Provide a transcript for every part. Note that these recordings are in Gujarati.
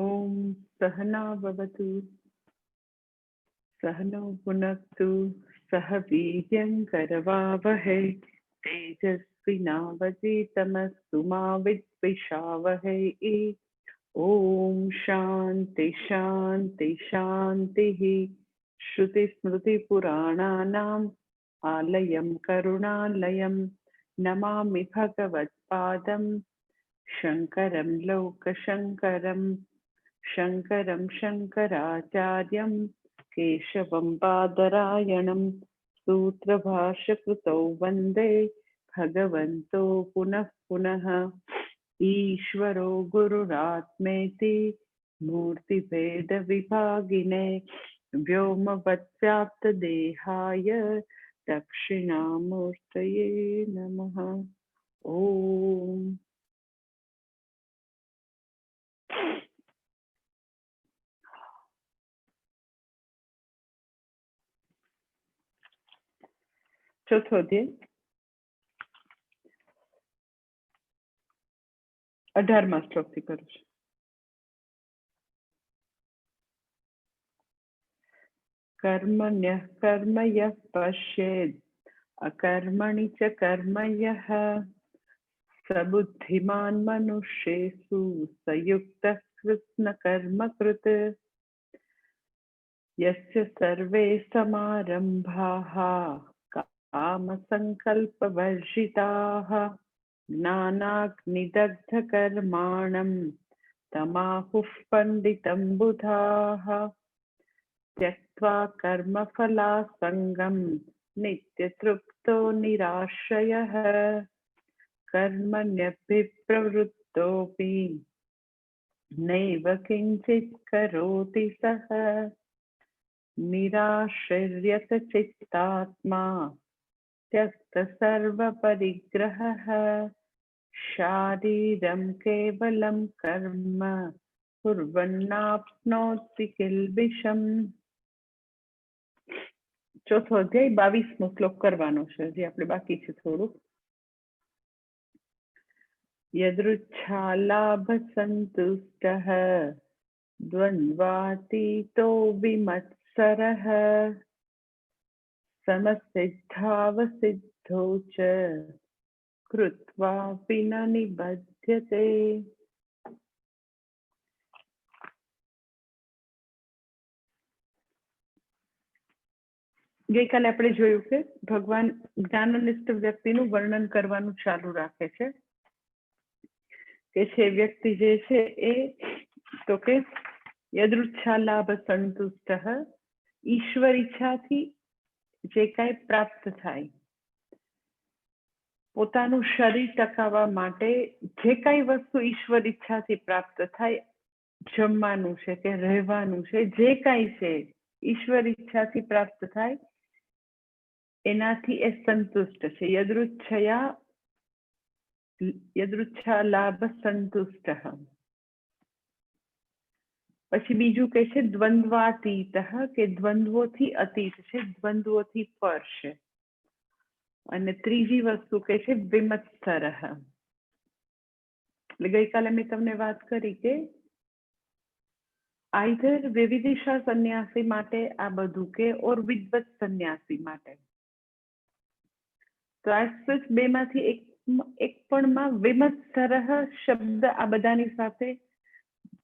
ॐ सहना भवतु सहनौ भुनक्तु सह वीर्यं करवावहै तेजस्विनावधीतमस्तु मा विद्विषावहै। ॐ शान्ति शान्ति शान्तिः। श्रुतिस्मृतिपुराणानाम् आलयं करुणालयं नमामि भगवत्पादं शङ्करं लोकशङ्करम् शङ्करं शङ्कराचार्यं केशवं बादरायणं सूत्रभाष्यकृतौ वन्दे भगवन्तो पुनः पुनः। ईश्वरो गुरुरात्मेति मूर्तिभेदविभागिने व्योमवद्व्याप्तदेहाय दक्षिणामूर्तये नमः। ॐ ચોથો અધ્યાય 18મા શ્લોકથી કરું છું. કર્મણ્યઃ કર્મ યઃ પશ્યેદ અકર્મણિ ચ કર્મ યઃ સ બુદ્ધિમાન મનુષ્યેષુ સયુક્તઃ કૃત્સ્ન કર્મકૃત યસ્ય સર્વે સમારંભાઃ કામસંકલ્પવર્જિતાઃ જ્ઞાનાગ્નિદગ્ધકર્માણં તમાહુઃ પંડિतं બુધાઃ त्यक्त्वा कर्मफलासङ्गं नित्यतृप्तो निराश्रयः कर्मण्यभिप्रवृत्तोऽपि नैव किञ्चित् करोति सः निराश्रयतचित्तात्मा त्यक्तसर्वपरिग्रहः शारीरं केवलं कर्म कुर्वन्नाप्नोति किल्बिषम्. ચોથો અધ્યાય 22મો શ્લોક કરવાનો છે, જે આપણે બાકી છે થોડું. યદૃચ્છાલાભ સંતુષ્ટઃ દ્વંદ્વાતીતો વિમત્સરઃ સમસિદ્ધાવસિદ્ધો ચ કૃત્વાપि ન નિબધ્યતે. ગઈકાલે આપણે જોયું કે ભગવાન જ્ઞાનનિષ્ઠ વ્યક્તિનું વર્ણન કરવાનું ચાલુ રાખે છે કે છે વ્યક્તિ જે છે એ તો કે યદૃચ્છાલાભ સંતુષ્ટઃ ઈશ્વર ઈચ્છાથી જે કાંઈ પ્રાપ્ત થાય, પોતાનું શરીર ટકાવવા માટે જે કાંઈ વસ્તુ ઈશ્વર ઈચ્છાથી પ્રાપ્ત થાય, જમવાનું છે કે રહેવાનું છે, જે કાંઈ છે ઈશ્વર ઈચ્છાથી પ્રાપ્ત થાય એનાથી એ સંતુષ્ટ છે. યદૃચ્છાલાભ સંતુષ્ટઃ. પછી બીજું કહે છે દ્વંદ્વાતીત, કે દ્વંદ્વોથી અતીત છે, દ્વંદ્વોથી પર છે. અને ત્રીજી વસ્તુ કહે છે વિમત્સર. એટલે ગઈકાલે મેં તમને વાત કરી કે આઈધર વિવિધિશા સંન્યાસી માટે આ બધું કે ઓર વિદ્વત સંન્યાસી માટે. તો આ બેમાંથી એક પણમાં વિમત્સર શબ્દ આ બધાની સાથે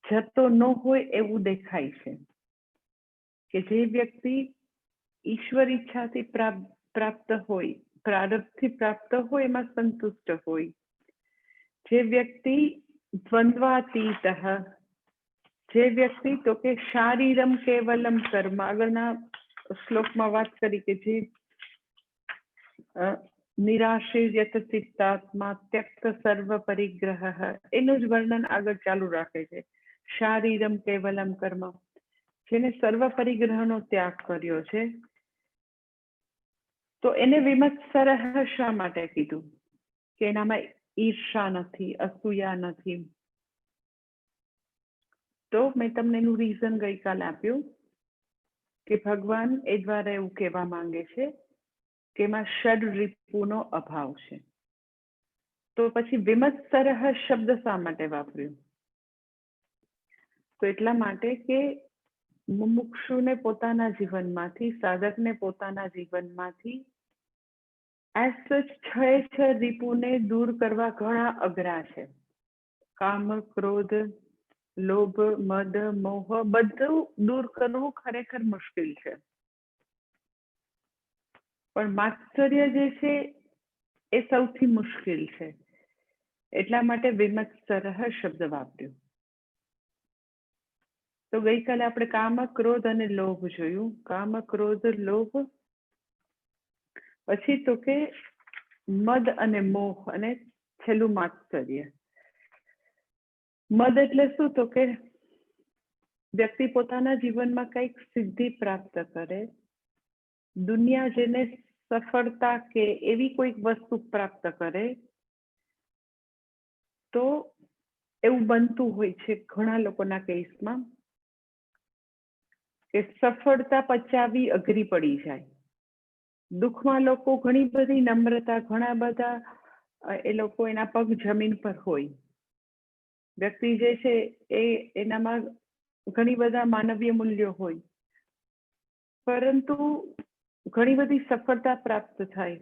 જતો ન હોય એવું દેખાય છે કે જે વ્યક્તિ ઈશ્વર ઈચ્છાથી પ્રાપ્ત હોય, પ્રારબ્ધથી પ્રાપ્ત હોય એમાં સંતુષ્ટ હોય. જે વ્યક્તિ દ્વંદ્વાતીત, જે વ્યક્તિ તો કે શારીરમ કેવલમ કર્મ, આગળના શ્લોકમાં વાત કરી કે જે નિરાશ્રિત ચિત્તાત્મા ત્યક્ત સર્વ પરિગ્રહ, એનું જ વર્ણન આગળ ચાલુ રાખે છે. શારીરમ કેવલમ કર્મ, જેને સર્વ પરિગ્રહનો ત્યાગ કર્યો છે, તો એને વિમત્સર શા માટે કીધું? કે એનામાં ઈર્ષા નથી, અસૂયા નથી. તો મેં તમને એનું રીઝન ગઈકાલે આપ્યું કે ભગવાન એ દ્વારા એવું કહેવા માંગે છે કે એમાં ષડ રિપુનો અભાવ છે. તો પછી વિમત્સર શબ્દ શા માટે વાપર્યો? તો એટલા માટે કે મુમુક્ષુને પોતાના જીવનમાંથી, સાધકને પોતાના જીવનમાંથી એઝ સચ છ રીપુને દૂર કરવા ઘણા અઘરા છે. કામ, ક્રોધ, લોભ, મદ, મોહ બધું દૂર કરવું ખરેખર મુશ્કેલ છે. પણ માત્સર્ય જે છે એ સૌથી મુશ્કેલ છે. એટલા માટે વિમત્સરઃ શબ્દ વાપર્યો. તો ગઈકાલે આપણે કામ, ક્રોધ અને લોભ જોયું. કામ, ક્રોધ, લોભ, પછી તો કે મદ અને મોહ, અને છેલ્લું માત્સર્ય. મદ એટલે શું? તો કે વ્યક્તિ પોતાના જીવનમાં કંઈક સિદ્ધિ પ્રાપ્ત કરે, દુનિયા જેને સફળતા કે એવી કોઈક વસ્તુ પ્રાપ્ત કરે, તો એવું બનતું હોય છે ઘણા લોકોના કેસમાં કે સફળતા પચાવી અઘરી પડી જાય. દુઃખમાં લોકો ઘણી બધી નમ્રતા, ઘણા બધા એ લોકો એના પગ જમીન પર હોય. વ્યક્તિ જે છે એનામાં ઘણી બધા માનવીય મૂલ્યો હોય, પરંતુ ઘણી બધી સફળતા પ્રાપ્ત થાય,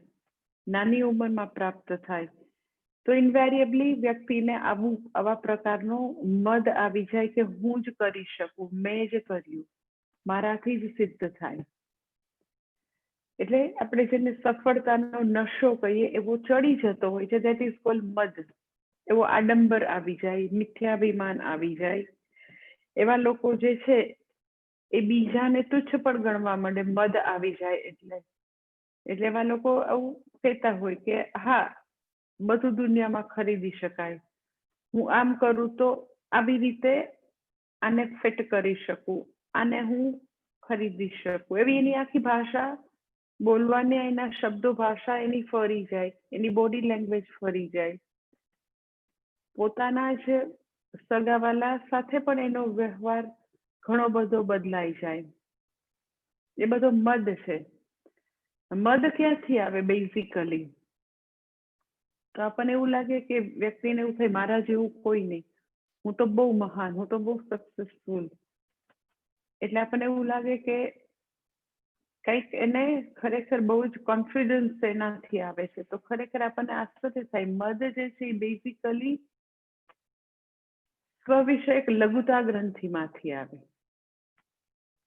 નાની ઉંમરમાં પ્રાપ્ત થાય, તો ઇન્વેરિયેબલી વ્યક્તિને આવા પ્રકારનો મદ આવી જાય કે હું જ કરી શકું, મેં જ કર્યું, મારાથી જ સિદ્ધ થાય. એટલે આપણે જેને સફળતાનો નશો કહીએ એવો ચડી જતો હોય છે, ધેટ ઇઝ કોલ્ડ મદ. એવો આડંબર આવી જાય, મિથ્યાભિમાન આવી જાય. એવા લોકો જે છે એ બીજાને તુચ્છ પણ ગણવા માંડે, મદ આવી જાય એટલે. એટલે એવા લોકો આવું કહેતા હોય કે હા, બધું દુનિયામાં ખરીદી શકાય, હું આમ કરું તો આવી રીતે આને ફિટ કરી શકું, આને હું ખરીદી શકું. એવી એની આખી ભાષા બોલવાની, એના શબ્દો ભાષા એની ફરી જાય, એની બોડી લેંગ્વેજ ફરી જાય. પોતાના જ સગાવાલા સાથે પણ એનો વ્યવહાર ઘણો બધો બદલાઈ જાય. એ બધો મદ છે. મદ ક્યાંથી આવે બેઝિકલી? તો આપણને એવું લાગે કે વ્યક્તિને એવું થાય મારા જેવું કોઈ નહીં, હું તો બહુ મહાન, હું તો બહુ સક્સેસફુલ. એટલે આપણને એવું લાગે કે કંઈક એને ખરેખર બહુ જ કોન્ફિડન્સ એનાથી આવે છે. તો ખરેખર આપણને આશ્ચર્ય થાય. મદ જે છે એ બેઝિકલી સ્વવિષયક લઘુતા ગ્રંથિમાંથી આવે.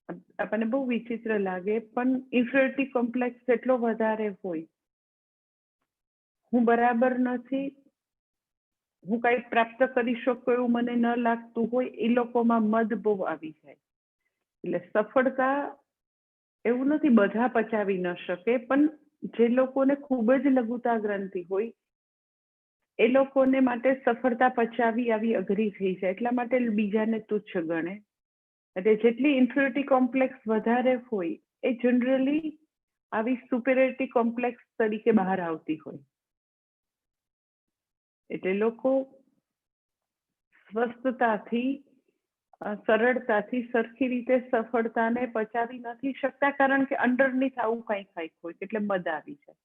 આપણને બહુ વિચિત્ર લાગે, પણ ઇન્ફિરિયોરિટી કોમ્પ્લેક્સ એટલો વધારે હોય, હું બરાબર નથી, હું કંઈ પ્રાપ્ત કરી શકું એવું મને ન લાગતું હોય, એ લોકોમાં મદ બહુ આવી જાય. એટલે સફળતા એવું નથી બધા પચાવી ન શકે, પણ જે લોકોને ખૂબ જ લઘુતા ગ્રંથિ હોય એ લોકોને માટે સફળતા પચાવી આવી અઘરી થઈ જાય. એટલા માટે બીજાને તુચ્છ ગણે. એટલે જેટલી ઇન્ફિરિયોરિટી કોમ્પ્લેક્સ વધારે હોય એ જનરલી આવી સુપેરિયોરિટી કોમ્પ્લેક્સ તરીકે બહાર આવતી હોય. એટલે લોકો સ્વસ્થતાથી, સરળતાથી, સરખી રીતે સફળતાને પચાવી નથી શકતા, કારણ કે અંડરનીથ આવું કંઈક હોય એટલે મદ આવી જાય.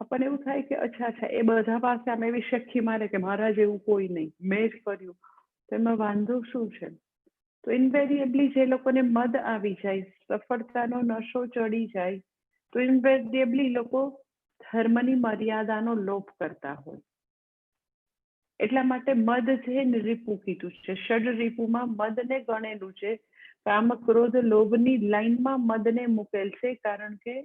આપણને એવું થાય કે અચ્છા એ બધા પાસે આમ એવી શક્કી મારે કે મારા જેવું કોઈ નહીં, મેં જ કર્યું, તો એમાં વાંધો શું છે? તો ઇન્વેરિયેબલી જે લોકોને મદ આવી જાય, સફળતાનો નશો ચડી જાય, તો ઇન્વેરિયેબલી લોકો ધર્મની મર્યાદાનો લોપ કરતા હોય. એટલા માટે મદ છે ને રીપુ કીધું છે. ષડ રીપુમાં મદને ગણેલું છે. કામ, ક્રોધ, લોભની લાઈનમાં મદને મૂકેલ છે, કારણ કે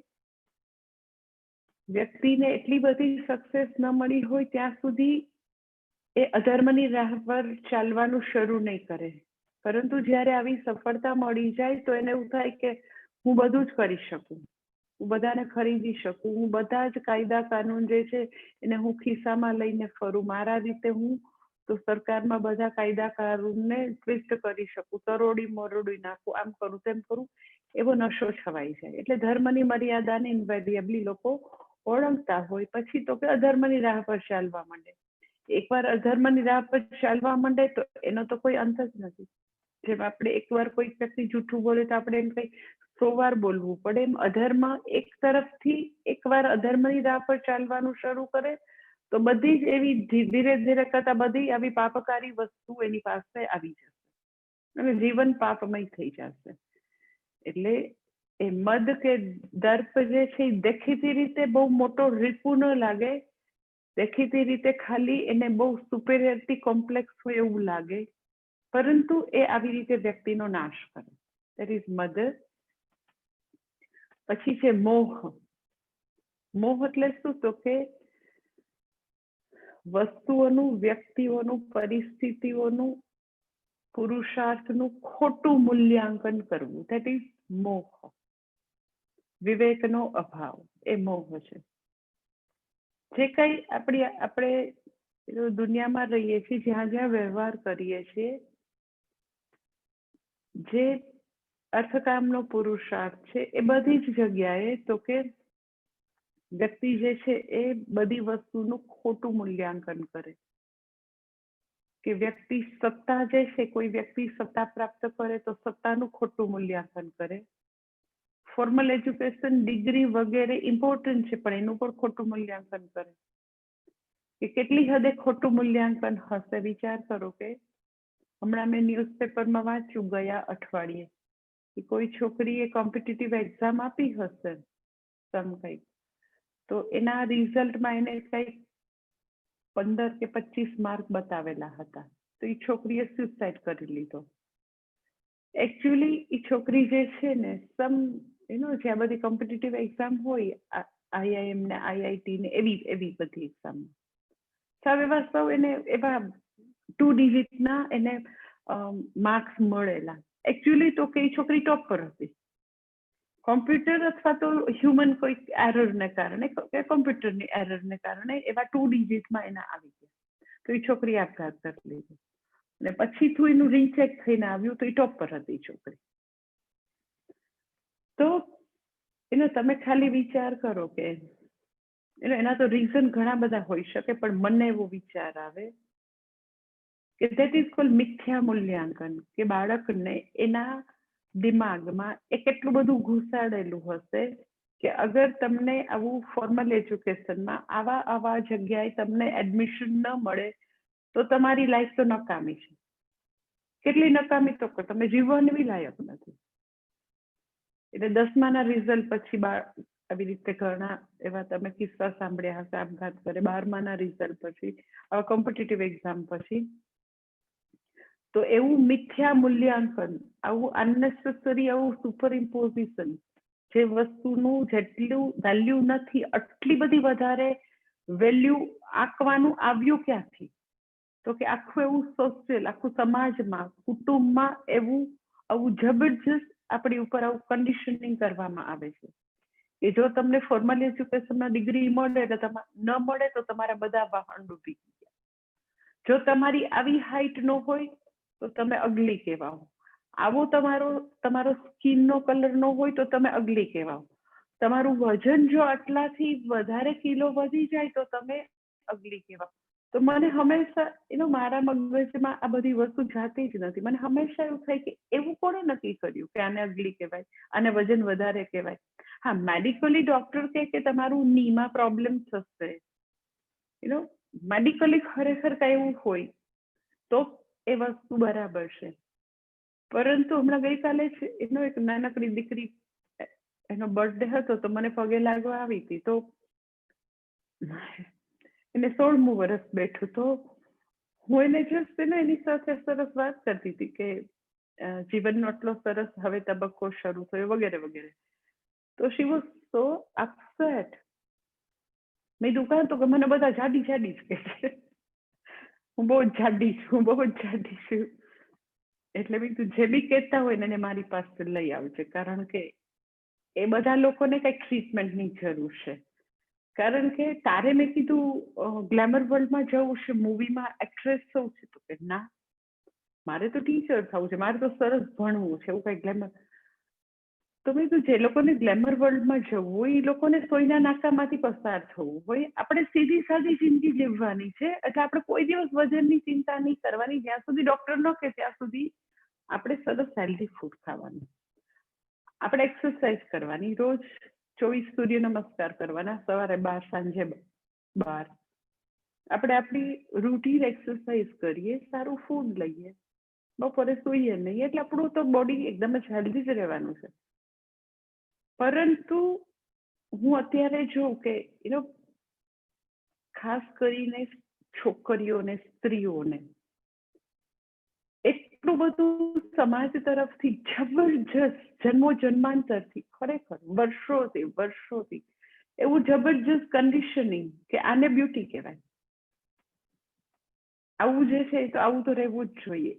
વ્યક્તિને એટલી બધી સક્સેસ ન મળી હોય ત્યાં સુધી એ અધર્મની રાહ પર ચાલવાનું શરૂ નહીં કરે. પરંતુ જ્યારે આવી સફળતા મળી જાય તો એને એવું થાય કે હું બધું જ કરી શકું, હું બધાને ખરીદી શકું, હું બધા જ કાયદા કાનૂન જે છે એને હું ખિસ્સામાં લઈને ફરું, મારા રીતે હું તો સરકારમાં બધા કાયદા કાનૂનને ટ્વિસ્ટ કરી શકું, તરોડી મરોડી નાખું, આમ કરું તેમ કરું, એવો નશો છવાઈ જાય. એટલે ધર્મની મર્યાદાને ઇન્વેરિયેબલી લોકો ઓળંગતા હોય. પછી તો કે અધર્મની રાહ પર ચાલવા માંડે. એકવાર અધર્મની રાહ પર ચાલવા માંડે તો એનો તો કોઈ અંત જ નથી. જેમ આપણે એકવાર કોઈ વ્યક્તિ જૂઠું બોલે તો આપણે એમ કઈ 100 વાર બોલવું પડે, એમ અધર્મ એક તરફથી એકવાર અધર્મની રાહ પર ચાલવાનું શરૂ કરે તો બધી જ એવી ધીરે ધીરે કરતા બધી આવી પાપકારી વસ્તુ એની પાસે આવી જશે. અને જીવન પાપમય થઈ જશે. એટલે એ મદ કે દર્પ જે છે એ દેખીતી રીતે બહુ મોટો રીપુ ન લાગે, દેખીતી રીતે ખાલી એને બહુ સુપેરિયરિટી કોમ્પ્લેક્સ હોય એવું લાગે, પરંતુ એ આવી રીતે વ્યક્તિનો નાશ કરે. દેટ ઇઝ મદ. પછી છે મોહ. મોહ એટલે શું? તો કે વસ્તુઓનું, વ્યક્તિઓનું, પરિસ્થિતિઓનું, પુરુષાર્થનું ખોટું મૂલ્યાંકન કરવું. દેટ ઇઝ મોહ. વિવેકનો અભાવ એ મોહ છે. જે કઈ આપણે દુનિયામાં રહીએ છીએ, જ્યાં જ્યાં વ્યવહાર કરીએ છીએ, જે અર્થકામનો પુરુષાર્થ છે, એ બધી જ જગ્યાએ તો કે વ્યક્તિ જે છે એ બધી વસ્તુનું ખોટું મૂલ્યાંકન કરે. કે વ્યક્તિ સત્તા જે છે, કોઈ વ્યક્તિ સત્તા પ્રાપ્ત કરે તો સત્તાનું ખોટું મૂલ્યાંકન કરે. ફોર્મલ એજ્યુકેશન, ડિગ્રી વગેરે ઇમ્પોર્ટન્ટ છે, પણ એનું પણ ખોટું મૂલ્યાંકન કરે. કે કેટલી હદે ખોટું મૂલ્યાંકન હશે? વિચાર કરો કે હમણાં મેં ન્યૂઝપેપરમાં વાંચ્યું ગયા અઠવાડિયે કે કોઈ છોકરીએ કોમ્પિટિટિવ એક્ઝામ આપી હશે કંઈક, તો એના રિઝલ્ટમાં એને કંઈક 15 કે 25 માર્ક બતાવેલા હતા, તો એ છોકરીએ સુસાઇડ કરી લીધો. એકચ્યુઅલી એ છોકરી જે છે ને, જે આ બધી કોમ્પિટિટિવ એક્ઝામ હોય, IIM ને IIT ને એવી બધી એક્ઝામ, સૌ એને એવા 2 ડિજિટના એને માર્ક્સ મળેલા. એકચ્યુઅલી તો કે એ છોકરી ટોપ પર હતી. કોમ્પ્યુટર અથવા તો હ્યુમન કોઈ એરરને કારણે, કોમ્પ્યુટરની એરરને કારણે એવા 2 ડિજિટમાં એના આવી ગયા. તો એ છોકરી આપઘાત કરી લીધો. અને પછી એનું રીચેક થઈને આવ્યું તો એ ટોપ પર હતી છોકરી. તો તમે ખાલી વિચાર કરો કે એના તો રીઝન ઘણા બધા હોઈ શકે, પણ મને એવો વિચાર આવે કે ધેટ ઇઝ કોલ્ડ મિથ્યા મૂલ્યાંકન. કે બાળકને એના દિમાગમાં એ કેટલું બધું ઘુસાડેલું હશે કે અગર તમને આવું ફોર્મલ એજ્યુકેશનમાં આવા જગ્યાએ તમને એડમિશન ન મળે તો તમારી લાઈફ તો નકામી છે. કેટલી નકામી? તો કે તમે જીવવાની બી લાયક નથી. એટલે 10માના રિઝલ્ટ પછી આવી રીતે ઘણા એવા તમે કિસ્સા સાંભળ્યા હશે, આપઘાત કરે. 12માના રિઝલ્ટ પછી, કોમ્પિટિટિવ એક્ઝામ પછી. તો એવું મિથ્યા મૂલ્યાંકન, આવું અનનેસેસરી, આવું સુપર ઇમ્પોઝિશન, જે વસ્તુનું જેટલું વેલ્યુ નથી, આટલી બધી વધારે વેલ્યુ આંકવાનું આવ્યું ક્યાંથી? તો કે આખું એવું સોશિયલ, આખું સમાજમાં, કુટુંબમાં આવું જબરજસ્ત આપણી ઉપર આવું કન્ડિશનિંગ કરવામાં આવે છે કે જો તમને ફોર્મલ એજ્યુકેશનમાં ડિગ્રી મળે એટલે ન મળે તો તમારા બધા વાહન ડૂબી ગયા. જો તમારી આવી હાઈટ ન હોય તો તમે અગલી કહેવાઓ. આવો તમારો સ્કિનનો કલર ન હોય તો તમે અગલી કહેવાઓ. તમારું વજન જો આટલાથી વધારે કિલો વધી જાય તો તમે અગલી કહેવાઓ. તો મને હંમેશા મારા મગજમાં આ બધી વસ્તુ જાતી જ નથી. મને હંમેશા એવું થાય કે એવું કોણે નક્કી કર્યું કે આને અગલી કહેવાય, આને વજન વધારે કહેવાય? હા, મેડિકલી ડોક્ટર કે તમારું નીમાં પ્રોબ્લેમ થશે, મેડિકલી ખરેખર કઈ એવું હોય તો એ વસ્તુ બરાબર છે. પરંતુ હમણાં ગઈકાલે જ એક નાનકડી દીકરી, એનો બર્થડે હતો તો મને પગે લાગવા આવી હતી. તો એને 16મું વર્ષ બેઠું. તો હું એને જસ્ટ એની સાથે સરસ વાત કરતી હતી કે જીવનનો આટલો સરસ હવે તબક્કો શરૂ થયો વગેરે વગેરે. તો શી વોઝ સો અપસેટ. મેં દુકાન તો કે મને બધા જાડી જાડી જ કહે છે. હું બહુ જ જાડી છું. એટલે મેં કીધું જે બી કહેતા હોય ને મારી પાસે લઈ આવજે, કારણ કે એ બધા લોકોને કંઈક ટ્રીટમેન્ટની જરૂર છે. કારણ કે તારે, મેં કીધું, ગ્લેમર વર્લ્ડમાં જવું છે, મૂવીમાં એક્ટ્રેસ થવું છે? તો કે ના, મારે તો ટીચર થવું છે, મારે તો સરસ ભણવું છે, એવું કઈ ગ્લેમર. તો મેં કીધું જે લોકોને ગ્લેમર વર્લ્ડમાં જવું હોય એ લોકોને સોયના નાકામાંથી પસાર થવું હોય. આપણે સીધી સાદી જિંદગી જીવવાની છે. એટલે આપણે કોઈ દિવસ વજનની ચિંતા નહીં કરવાની. જ્યાં સુધી ડોક્ટર ન કહે ત્યાં સુધી આપણે સરસ હેલ્ધી ફૂડ ખાવાનું, આપણે એક્સરસાઇઝ કરવાની, રોજ 24 સૂર્ય નમસ્કાર કરવાના, સવારે 12, સાંજે 12. આપણે આપણી રૂટીન એક્સરસાઇઝ કરીએ, સારું ફૂડ લઈએ, બપોરે સૂઈએ નહીં, એટલે આપણું તો બોડી એકદમ જ હેલ્ધી જ રહેવાનું છે. પરંતુ હું અત્યારે જોઉં કે ખાસ કરીને છોકરીઓને, સ્ત્રીઓને એટલું બધું સમાજ તરફથી જબરજસ્ત જન્મો જન્માંતરથી, ખરેખર વર્ષોથી એવું જબરજસ્ત કન્ડિશનિંગ કે આને બ્યુટી કહેવાય, આવું જે છે તો આવું તો રહેવું જ જોઈએ.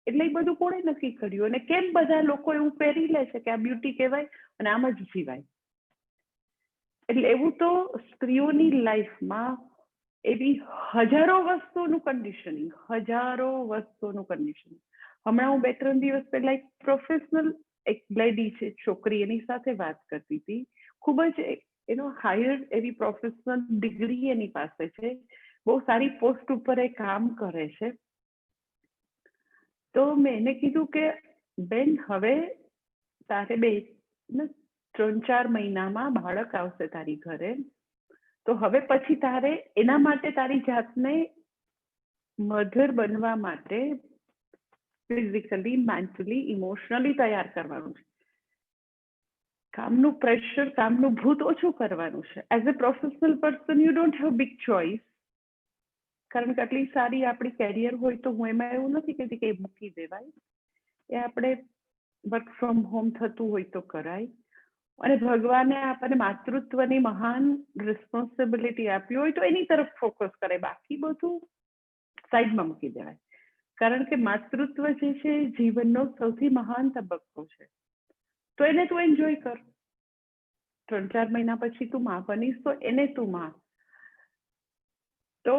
એટલે એ બધું કોણે નક્કી કર્યું અને કેમ બધા લોકો એવું પહેરી લે છે કે આ બ્યુટી કહેવાય અને આમ જ જીવાય? એટલે એવું તો સ્ત્રીઓની લાઈફમાં એવી હજારો વસ્તુઓનું કન્ડિશનિંગ. હમણાં હું 2-3 દિવસ પહેલા એક પ્રોફેશનલ એક લેડી છે, છોકરી, એની સાથે વાત કરતી હતી. ખૂબ જ હાયર એવી પ્રોફેશનલ ડિગ્રી એની પાસે છે, બહુ સારી પોસ્ટ ઉપર એ કામ કરે છે. તો મેં એને કીધું કે બેન, હવે તારે 3-4 મહિનામાં બાળક આવશે તારી ઘરે, તો હવે પછી તારે એના માટે તારી જાતને મધર બનવા માટે ફિઝિકલી, મેન્ટલી, ઇમોશનલી તૈયાર કરવાનું છે. કામનું પ્રેશર, કામનું ભૂત ઓછું કરવાનું છે. As a professional person you don't have big choice. કારણ કે આટલી સારી આપણી કેરિયર હોય તો હું એમાં એવું નથી કહેતી કે એ મૂકી દેવાય. એ આપણે વર્ક ફ્રોમ હોમ થતું હોય તો કરાય. અને ભગવાને આપણને માતૃત્વની મહાન રિસ્પોન્સિબિલિટી આપી હોય તો એની તરફ ફોકસ કરે, બાકી બધું સાઈડમાં મૂકી દેવાય. કારણ કે માતૃત્વ જે છે જીવનનો સૌથી મહાન તબક્કો છે, તો એને તું એન્જોય કર. 3-4 મહિના પછી તું માં બનીશ તો એને તું માં, તો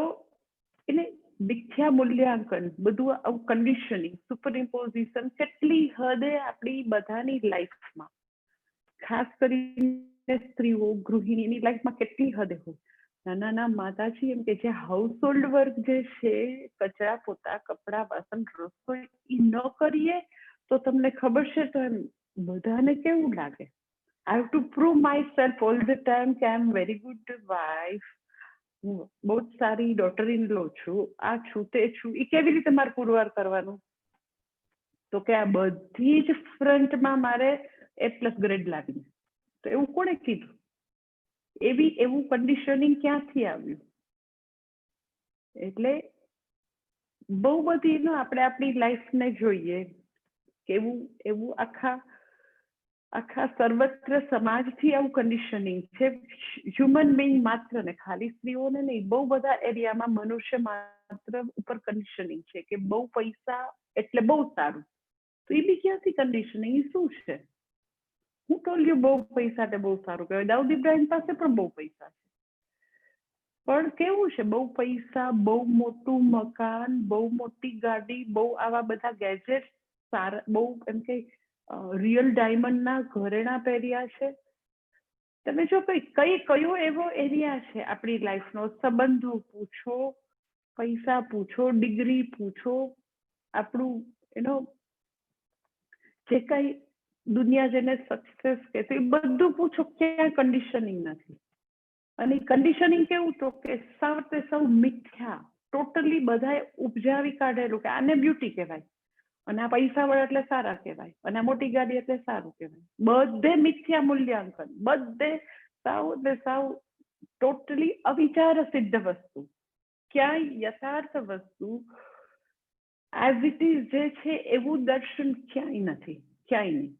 એને મિથ્યા મૂલ્યાંકન, બધું આવું કન્ડિશનિંગ, સુપર ઇમ્પોઝિશન કેટલી હદે આપણી બધાની લાઈફમાં, ખાસ કરીને સ્ત્રીઓ, ગૃહિણીની લાઈફમાં કેટલી હદે હોય. નાના માતાજી એમ કે જે હાઉસ હોલ્ડ વર્ક જે છે, કચરા પોતા, કપડા, વાસણ, રસોઈ, એ ન કરીએ તો તમને ખબર છે તો એમ બધાને કેવું લાગે? I have to prove my self all the time કે આઈ એમ વેરી ગુડ વાઇફ, હું બહુ જ સારી ડોટર ઇન લો છું, આ છું તે છું. એ કેવી રીતે મારે પુરવાર કરવાનું? તો કે આ બધી જ ફ્રન્ટમાં મારે A+ ગ્રેડ લાવીને. તો એવું કોણે કીધું? એવું કન્ડિશનિંગ ક્યાંથી આવ્યું? એટલે બહુ બધી આપણે આપણી લાઈફને જોઈએ કે એવું આખા સર્વત્ર સમાજથી આવું કન્ડિશનિંગ છે. હ્યુમન બિંગ માત્ર ને, ખાલી સ્ત્રીઓને નહીં, બહુ બધા એરિયામાં મનુષ્ય માત્ર ઉપર કન્ડિશનિંગ છે કે બહુ પૈસા એટલે બહુ સારું. તો એ બી ક્યાંથી કન્ડિશનિંગ? એ શું છે? હું ટોલ્યું બહુ પૈસા એટલે બહુ સારું કહેવાય. દાઉદ ઇબ્રાહિમ પાસે પણ બહુ પૈસા છે, પણ કેવું છે? બહુ પૈસા, બહુ મોટું મકાન, બહુ મોટી ગાડી, બહુ આવા બધા ગેજેટ, સારા, બહુ એમ કે રિયલ ડાયમંડના ઘરેણા પહેર્યા છે. તમે જો કયો એવો એરિયા છે આપણી લાઈફનો? સંબંધો પૂછો, પૈસા પૂછો, ડિગ્રી પૂછો, આપણું જે કઈ દુનિયા જેને સક્સેસ કહેશે એ બધું પૂછો, ક્યાં કન્ડિશનિંગ નથી. અને કન્ડિશનિંગ કેવું? તો કે સૌ મિથ્યા, ટોટલી બધાએ ઉપજાવી કાઢેલું કે આને બ્યુટી કહેવાય, અને આ પૈસા વાળા એટલે સારા કહેવાય, અને આ મોટી ગાડી એટલે સારું કહેવાય. બધે મિથ્યા મૂલ્યાંકન, બધે સાવ ટોટલી અવિચાર સિદ્ધ વસ્તુ. ક્યાંય યથાર્થ વસ્તુ એઝ ઇટ ઇઝ જે છે એવું દર્શન ક્યાંય નથી, ક્યાંય નહીં.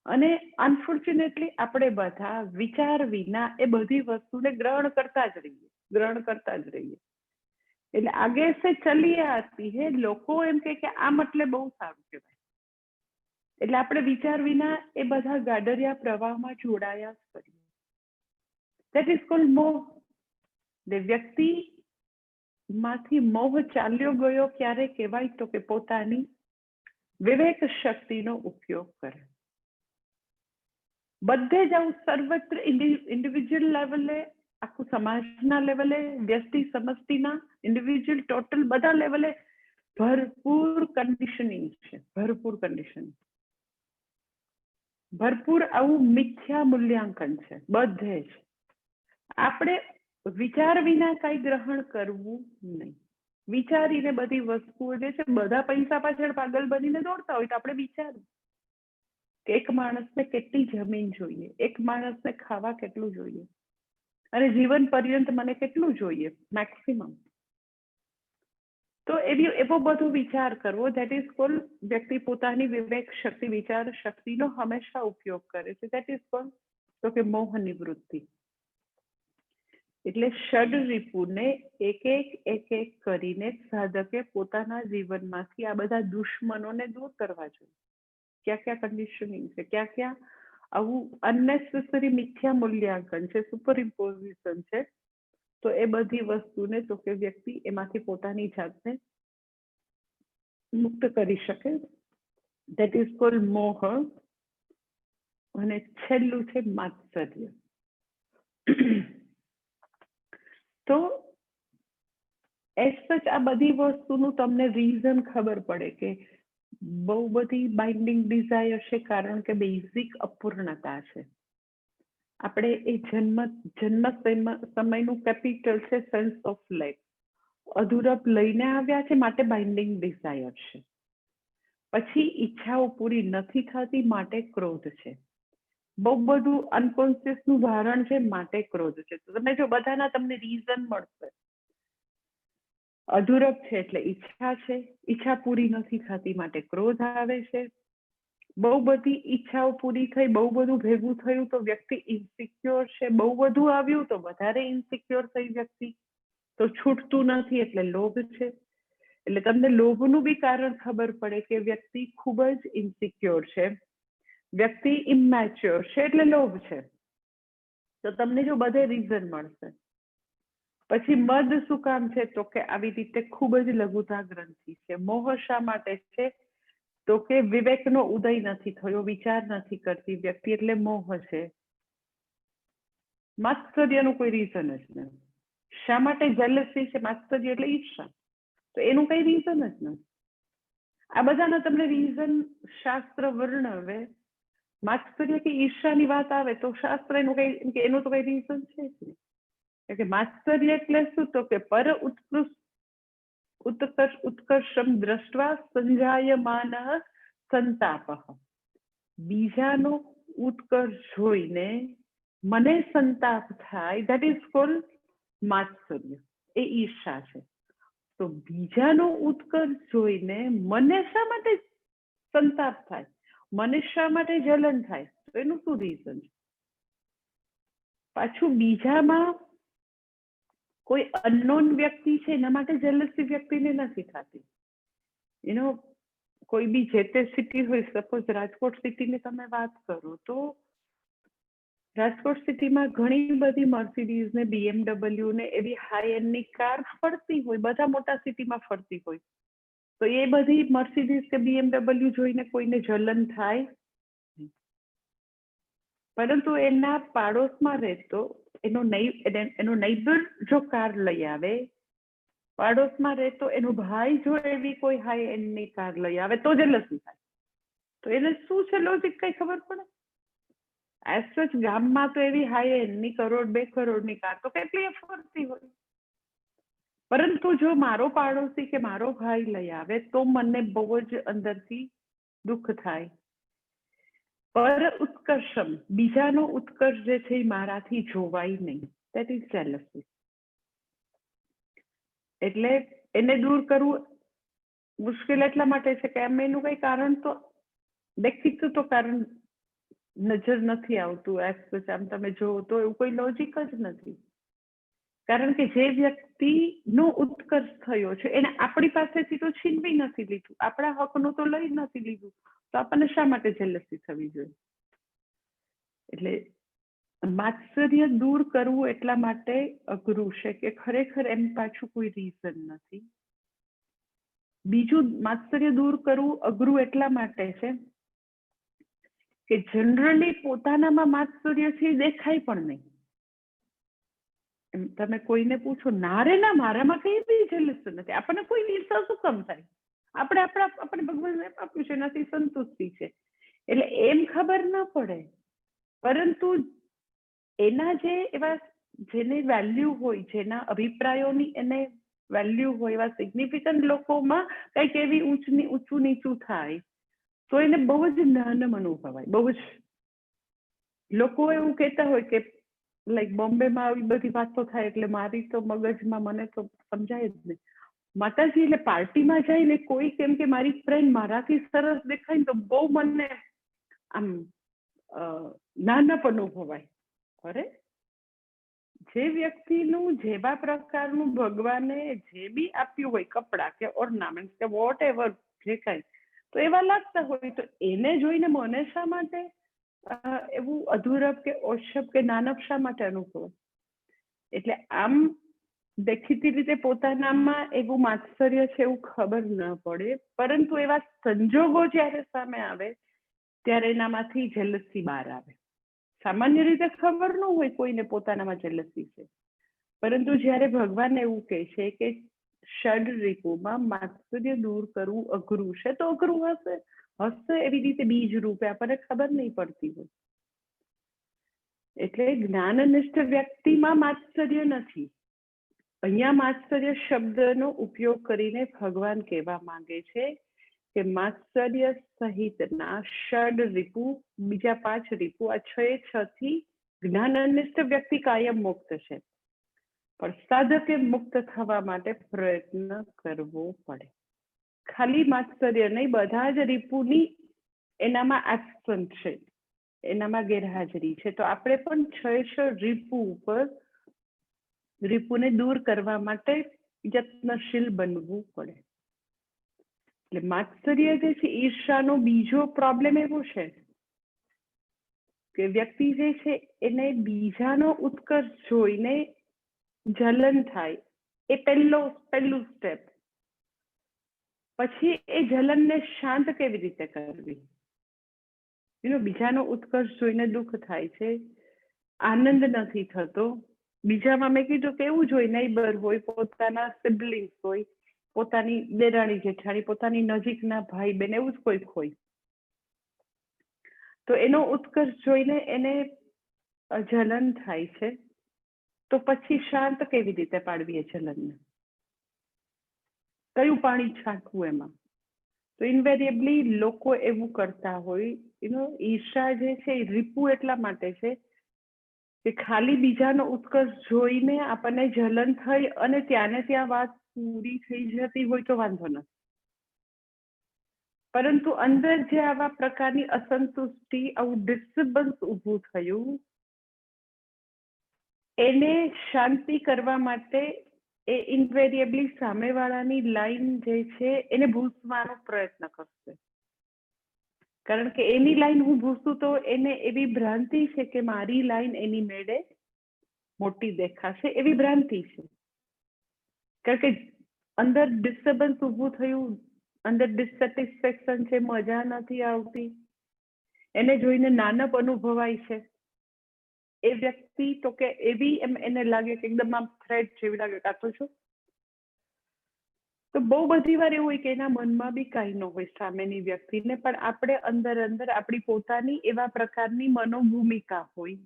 અને અનફોર્ચ્યુનેટલી આપણે બધા વિચાર વિના એ બધી વસ્તુને ગ્રહણ કરતા જ રહીએ. એટલે આગે સે ચલી આતી હે, લોકો એમ કે આમ એટલે બહુ સારું કહેવાય. એટલે આપણે વિચાર વિના એ બધા ગાડરિયા પ્રવાહમાં જોડાયા જ કરીએ. ધેટ ઇઝ કોલ્ડ મોહ. જે વ્યક્તિ માંથી મોહ ચાલ્યો ગયો ક્યારે કહેવાય? તો કે પોતાની વિવેક શક્તિનો ઉપયોગ કરે. બધે જ આવું સર્વત્ર ઇન્ડિવિજ્યુઅલ લેવલે, આખું સમાજના લેવલે, વ્યક્તિ સમષ્ટિના, ઇન્ડિવિજ્યુઅલ, ટોટલ બધા લેવલે ભરપૂર કન્ડિશનિંગ છે, ભરપૂર આવું મિથ્યા મૂલ્યાંકન છે બધે જ. આપણે વિચાર વિના કઈ ગ્રહણ કરવું નહીં. વિચારીને બધી વસ્તુઓ જે છે, બધા પૈસા પાછળ પાગલ બનીને દોડતા હોય તો આપણે વિચારું કે એક માણસને કેટલી જમીન જોઈએ, એક માણસને ખાવા કેટલું જોઈએ, અને જીવન પર્યંત મને કેટલું જોઈએ મેક્સિમમ. તો એવો બધો વિચાર કરવો, ધેટ ઇઝ કોલ્ડ, વ્યક્તિ પોતાની વિવેક શક્તિ, વિચાર શક્તિનો હંમેશા ઉપયોગ કરે છે, ધેટ ઇઝ કોલ્ડ તો કે મોહ નિવૃત્તિ. એટલે ષડરિપુને એક કરીને સાધકે પોતાના જીવનમાંથી આ બધા દુશ્મનોને દૂર કરવા જોઈએ. ક્યાં ક્યાં કન્ડિશનિંગ છે, ક્યાં ક્યાં આવું અનનેસેસરી મિથ્યા મૂલ્યાંકન છે, સુપર ઇમ્પોઝિશન છે, તો એ બધી વસ્તુને તો કે વ્યક્તિ એમાંથી પોતાની જાતને મુક્ત કરી શકે. ધેટ ઇઝ કોલ્ડ મોહ. અને છેલ્લું છે માત્સર્ય. તો એઝ સચ આ બધી વસ્તુનું તમને રીઝન ખબર પડે કે બહુ બધી બાઇન્ડિંગ ડિઝાયર છે, કારણ કે બેઝિક અપૂર્ણતા છે. આપણે એ જન્મ સમયનું કેપિટલ છે સેન્સ ઓફ લાઈફ, અધૂરપ લઈને આવ્યા છે, માટે બાઇન્ડિંગ ડિઝાયર છે. પછી ઈચ્છાઓ પૂરી નથી થતી, માટે ક્રોધ છે. બહુ બધું અનકોન્શિયસ નું ધારણ છે, માટે ક્રોધ છે. તો તમે જો બધાના તમને રીઝન મળશે. અધૂરપ છે એટલે ઈચ્છા છે, ઈચ્છા પૂરી નથી થતી માટે ક્રોધ આવે છે. બહુ બધી ઈચ્છાઓ પૂરી થઈ, બહુ બધું ભેગું થયું તો વ્યક્તિ ઇન્સિક્યોર છે, બહુ બધું આવ્યું તો વધારે ઇન્સિક્યોર થઈ વ્યક્તિ, તો છૂટતું નથી એટલે લોભ છે. એટલે તમને લોભનું બી કારણ ખબર પડે કે વ્યક્તિ ખૂબ જ ઇન્સિક્યોર છે, વ્યક્તિ ઇમેચ્યોર છે એટલે લોભ છે. તો તમને જો બધે રીઝન મળશે. પછી મદ શું કામ છે, તો કે આવી રીતે ખૂબ જ લઘુતા ગ્રંથિ છે. મોહ શા માટે છે, તો કે વિવેકનો ઉદય નથી થયો, વિચાર નથી કરતી વ્યક્તિ એટલે મોહ છે. માત્સર્યનું કોઈ રીઝન જ નથી. શા માટે જેલસી છે, માત્સર્ય એટલે ઈર્ષા, તો એનું કઈ રીઝન જ નથી. આ બધાના તમને રીઝન શાસ્ત્ર વર્ણવે. માત્સર્ય કે ઈર્ષાની વાત આવે તો શાસ્ત્ર એનું તો કઈ રીઝન છે જ નહીં. કે માત્સર્ય એટલે શું, તો કે પર ઉત્કર્ષમ દ્રષ્ટવા સંજાયમાન સંતાપ. બીજાનો ઉત્કર્ષ જોઈને મને સંતાપ થાય, ધેટ ઇઝ કોલ્ડ માત્સર્ય. એ ઈર્ષા છે. તો બીજાનો ઉત્કર્ષ જોઈને મને શા માટે સંતાપ થાય, મને શા માટે જલન થાય, તો એનું શું રીઝન છે. પાછું બીજામાં કોઈ અનનોન વ્યક્તિ છે એના માટે જેલસી વ્યક્તિને નથી થતી. કોઈ બી જે તે સિટી હોય, સપોઝ રાજકોટ સિટીની તમે વાત કરો તો રાજકોટ સિટીમાં ઘણી બધી મર્સિડીઝ ને BMW ને એવી હાઈ એન્ડની કાર ફરતી હોય, બધા મોટા સિટીમાં ફરતી હોય. તો એ બધી મર્સિડીઝ કે BMW જોઈને કોઈને જલન થાય, પરંતુ એના પાડોશમાં રહેતો એનો નeighbor જો કાર લઈ આવે, પાડોશમાં રહેતો એનો ભાઈ જો એવી કોઈ હાઈ એન્ડની કાર લઈ આવે તો જેલસી થાય. તો એને શું છે લોજિક કઈ ખબર પડે. એઝ સચ ગામમાં તો એવી હાઈ એન્ડની 1 કરોડ 2 કરોડની કાર તો કેટલી ફરતી હોય, પરંતુ જો મારો પાડોશી કે મારો ભાઈ લઈ આવે તો મને બહુ જ અંદરથી દુઃખ થાય. પર ઉત્કર્ષમ, બીજાનો ઉત્કર્ષ જે છે એ મારાથી જોવાય નહીં, ધેટ ઇઝ જેલસી. એટલે એને દૂર કરવું મુશ્કેલ એટલા માટે છે કે એમ એનું કઈ કારણ તો દેખીતું તો કારણ નજર નથી આવતું. એઝ સચ આમ તમે જોવો તો એવું કોઈ લોજિક જ નથી. કારણ કે જે વ્યક્તિનો ઉત્કર્ષ થયો છે એને આપણી પાસેથી તો છીનવી નથી લીધું, આપણા હકનું તો લઈ નથી લીધું, તો આપણને શા માટે જેલસી થવી જોઈએ. એટલે માત્સર્ય દૂર કરવું એટલા માટે અઘરું છે કે ખરેખર એમ પાછું કોઈ રીઝન નથી. બીજું, માત્સર્ય દૂર કરવું અઘરું એટલા માટે છે કે જનરલી પોતાનામાં માત્સર્ય છે એ દેખાય પણ નહીં. તમે કોઈને પૂછો, ના રે ના, મારામાં કઈ બી જેલસી નથી, આપણને કોઈ ઈર્ષા શું કામ થાય, આપણે ભગવાન આપ્યું છે એનાથી સંતુષ્ટિ છે, એટલે એમ ખબર ના પડે. પરંતુ એના જે એવા જેને વેલ્યુ હોય, જેના અભિપ્રાયોની એને વેલ્યુ હોય, એવા સિગ્નિફિકન્ટ લોકોમાં કંઈક એવી ઊંચું નીચું થાય તો એને બહુ જ નાનમ અનુભવાય. બહુ જ લોકો એવું કહેતા હોય કે લાઈક બોમ્બેમાં આવી બધી વાતો થાય એટલે મારી તો મગજમાં મને તો સમજાય જ નહીં. માતાજી એટલે પાર્ટીમાં જાય ને કોઈ કેમ કે મારી ફ્રેન્ડ મારાથી સરસ દેખાય ને તો બહુ મને આમ નાનપ અનુભવાય. અરે જે વ્યક્તિનું જેવા પ્રકારનું ભગવાને જે બી આપ્યું હોય, કપડાં કે ઓર્નામેન્ટ કે વોટ એવર જે કાંઈ, તો એવા લાગતા હોય તો એને જોઈને મને શા માટે એવું અધૂરપ કે ઓછપ કે નાનપ શા માટે અનુભવ? એટલે આમ દેખીતી રીતે પોતાનામાં એવું માત્સર્ય છે એવું ખબર ન પડે, પરંતુ એવા સંજોગો જ્યારે સામે આવે ત્યારે એનામાંથી જેલસી બહાર આવે. સામાન્ય રીતે ખબર ન હોય કોઈને પોતાનામાં જેલસી છે, પરંતુ જ્યારે ભગવાન એવું કહે છે કે ષડ રિપુમાં માત્સર્ય દૂર કરવું અઘરું છે, તો અઘરું હશે એવી રીતે બીજ રૂપે આપણને ખબર નહીં પડતી હોય. એટલે જ્ઞાનનિષ્ઠ વ્યક્તિમાં માત્સર્ય નથી. અહીંયા માત્સર્ય શબ્દનો ઉપયોગ કરીને ભગવાન કહેવા માંગે છે કે માત્સર્ય સહિતના ષડ રિપુ, બીજા 5 રિપુ, આ 6 થી જ્ઞાનનિષ્ઠ વ્યક્તિ કાયમ મુક્ત છે, પણ સાધકે મુક્ત થવા માટે પ્રયત્ન કરવો પડે. ખાલી માત્સર્ય નહીં, બધા જ રિપુની એનામાં એબ્સન્ટ છે, એનામાં ગેરહાજરી છે. તો આપણે પણ 6 રિપુ ઉપર રિપુને દૂર કરવા માટે યત્નશીલ બનવું પડે. એટલે માત્સર્ય જે છે, ઈર્ષાનો બીજો પ્રોબ્લેમ એવો છે કે વ્યક્તિ જે છે એને બીજાનો ઉત્કર્ષ જોઈને જલન થાય. એ પહેલું સ્ટેપ. પછી એ જલનને શાંત કેવી રીતે કરવી? બીજાનો ઉત્કર્ષ જોઈને દુઃખ થાય છે, આનંદ નથી થતો. બીજામાં મેં કીધું કે એવું જ હોય, નેબર હોય, પોતાના સિબલિંગ્સ હોય, પોતાની દેરાણી જેઠાણી, પોતાની નજીકના ભાઈ બહેન, એવું જ કોઈક હોય. તો એનો ઉત્કર્ષ જોઈને એને જલન થાય છે. તો પછી શાંત કેવી રીતે પાડવી એ જલનને? કયું પાણી છાંટવું એમાં? તો ઇન્વેરિયેબલી લોકો એવું કરતા હોય. ઈર્ષા જે છે એ રીપુ એટલા માટે છે કે ખાલી બીજાનો ઉત્કર્ષ જોઈને આપણને જલન થઈ અને ત્યાંને ત્યાં વાત પૂરી થઈ જતી હોય તો વાંધો નથી, પરંતુ અંદર જે આવા પ્રકારની અસંતુષ્ટિ, આવું ડિસ્ટર્બન્સ ઊભું થયું, એને શાંતિ કરવા માટે એ ઇન્વેરિયેબલી સામેવાળાની લાઈન જે છે એને ભૂસવાનો પ્રયત્ન કરશે. કારણ કે એની લાઈન હું ભૂસું તો એને એવી ભ્રાંતિ છે કે મારી લાઈન એની મેળે મોટી દેખાશે, એવી ભ્રાંતિ છે. કારણ કે અંદર ડિસ્ટર્બન્સ ઊભું થયું, અંદર ડિસસેટિસ્ફેક્શન છે, મજા નથી આવતી, એને જોઈને નાનપ અનુભવાય છે. એ વ્યક્તિ તો કે એવી એમ એને લાગે કે એકદમ આમ થ્રેટ જેવી લાગે, કાતો છો. તો બહુ બધી વાર એવું હોય કે એના મનમાં બી કાંઈ ન હોય સામેની વ્યક્તિને, પણ આપણે અંદર આપણી પોતાની એવા પ્રકારની મનોભૂમિકા હોય,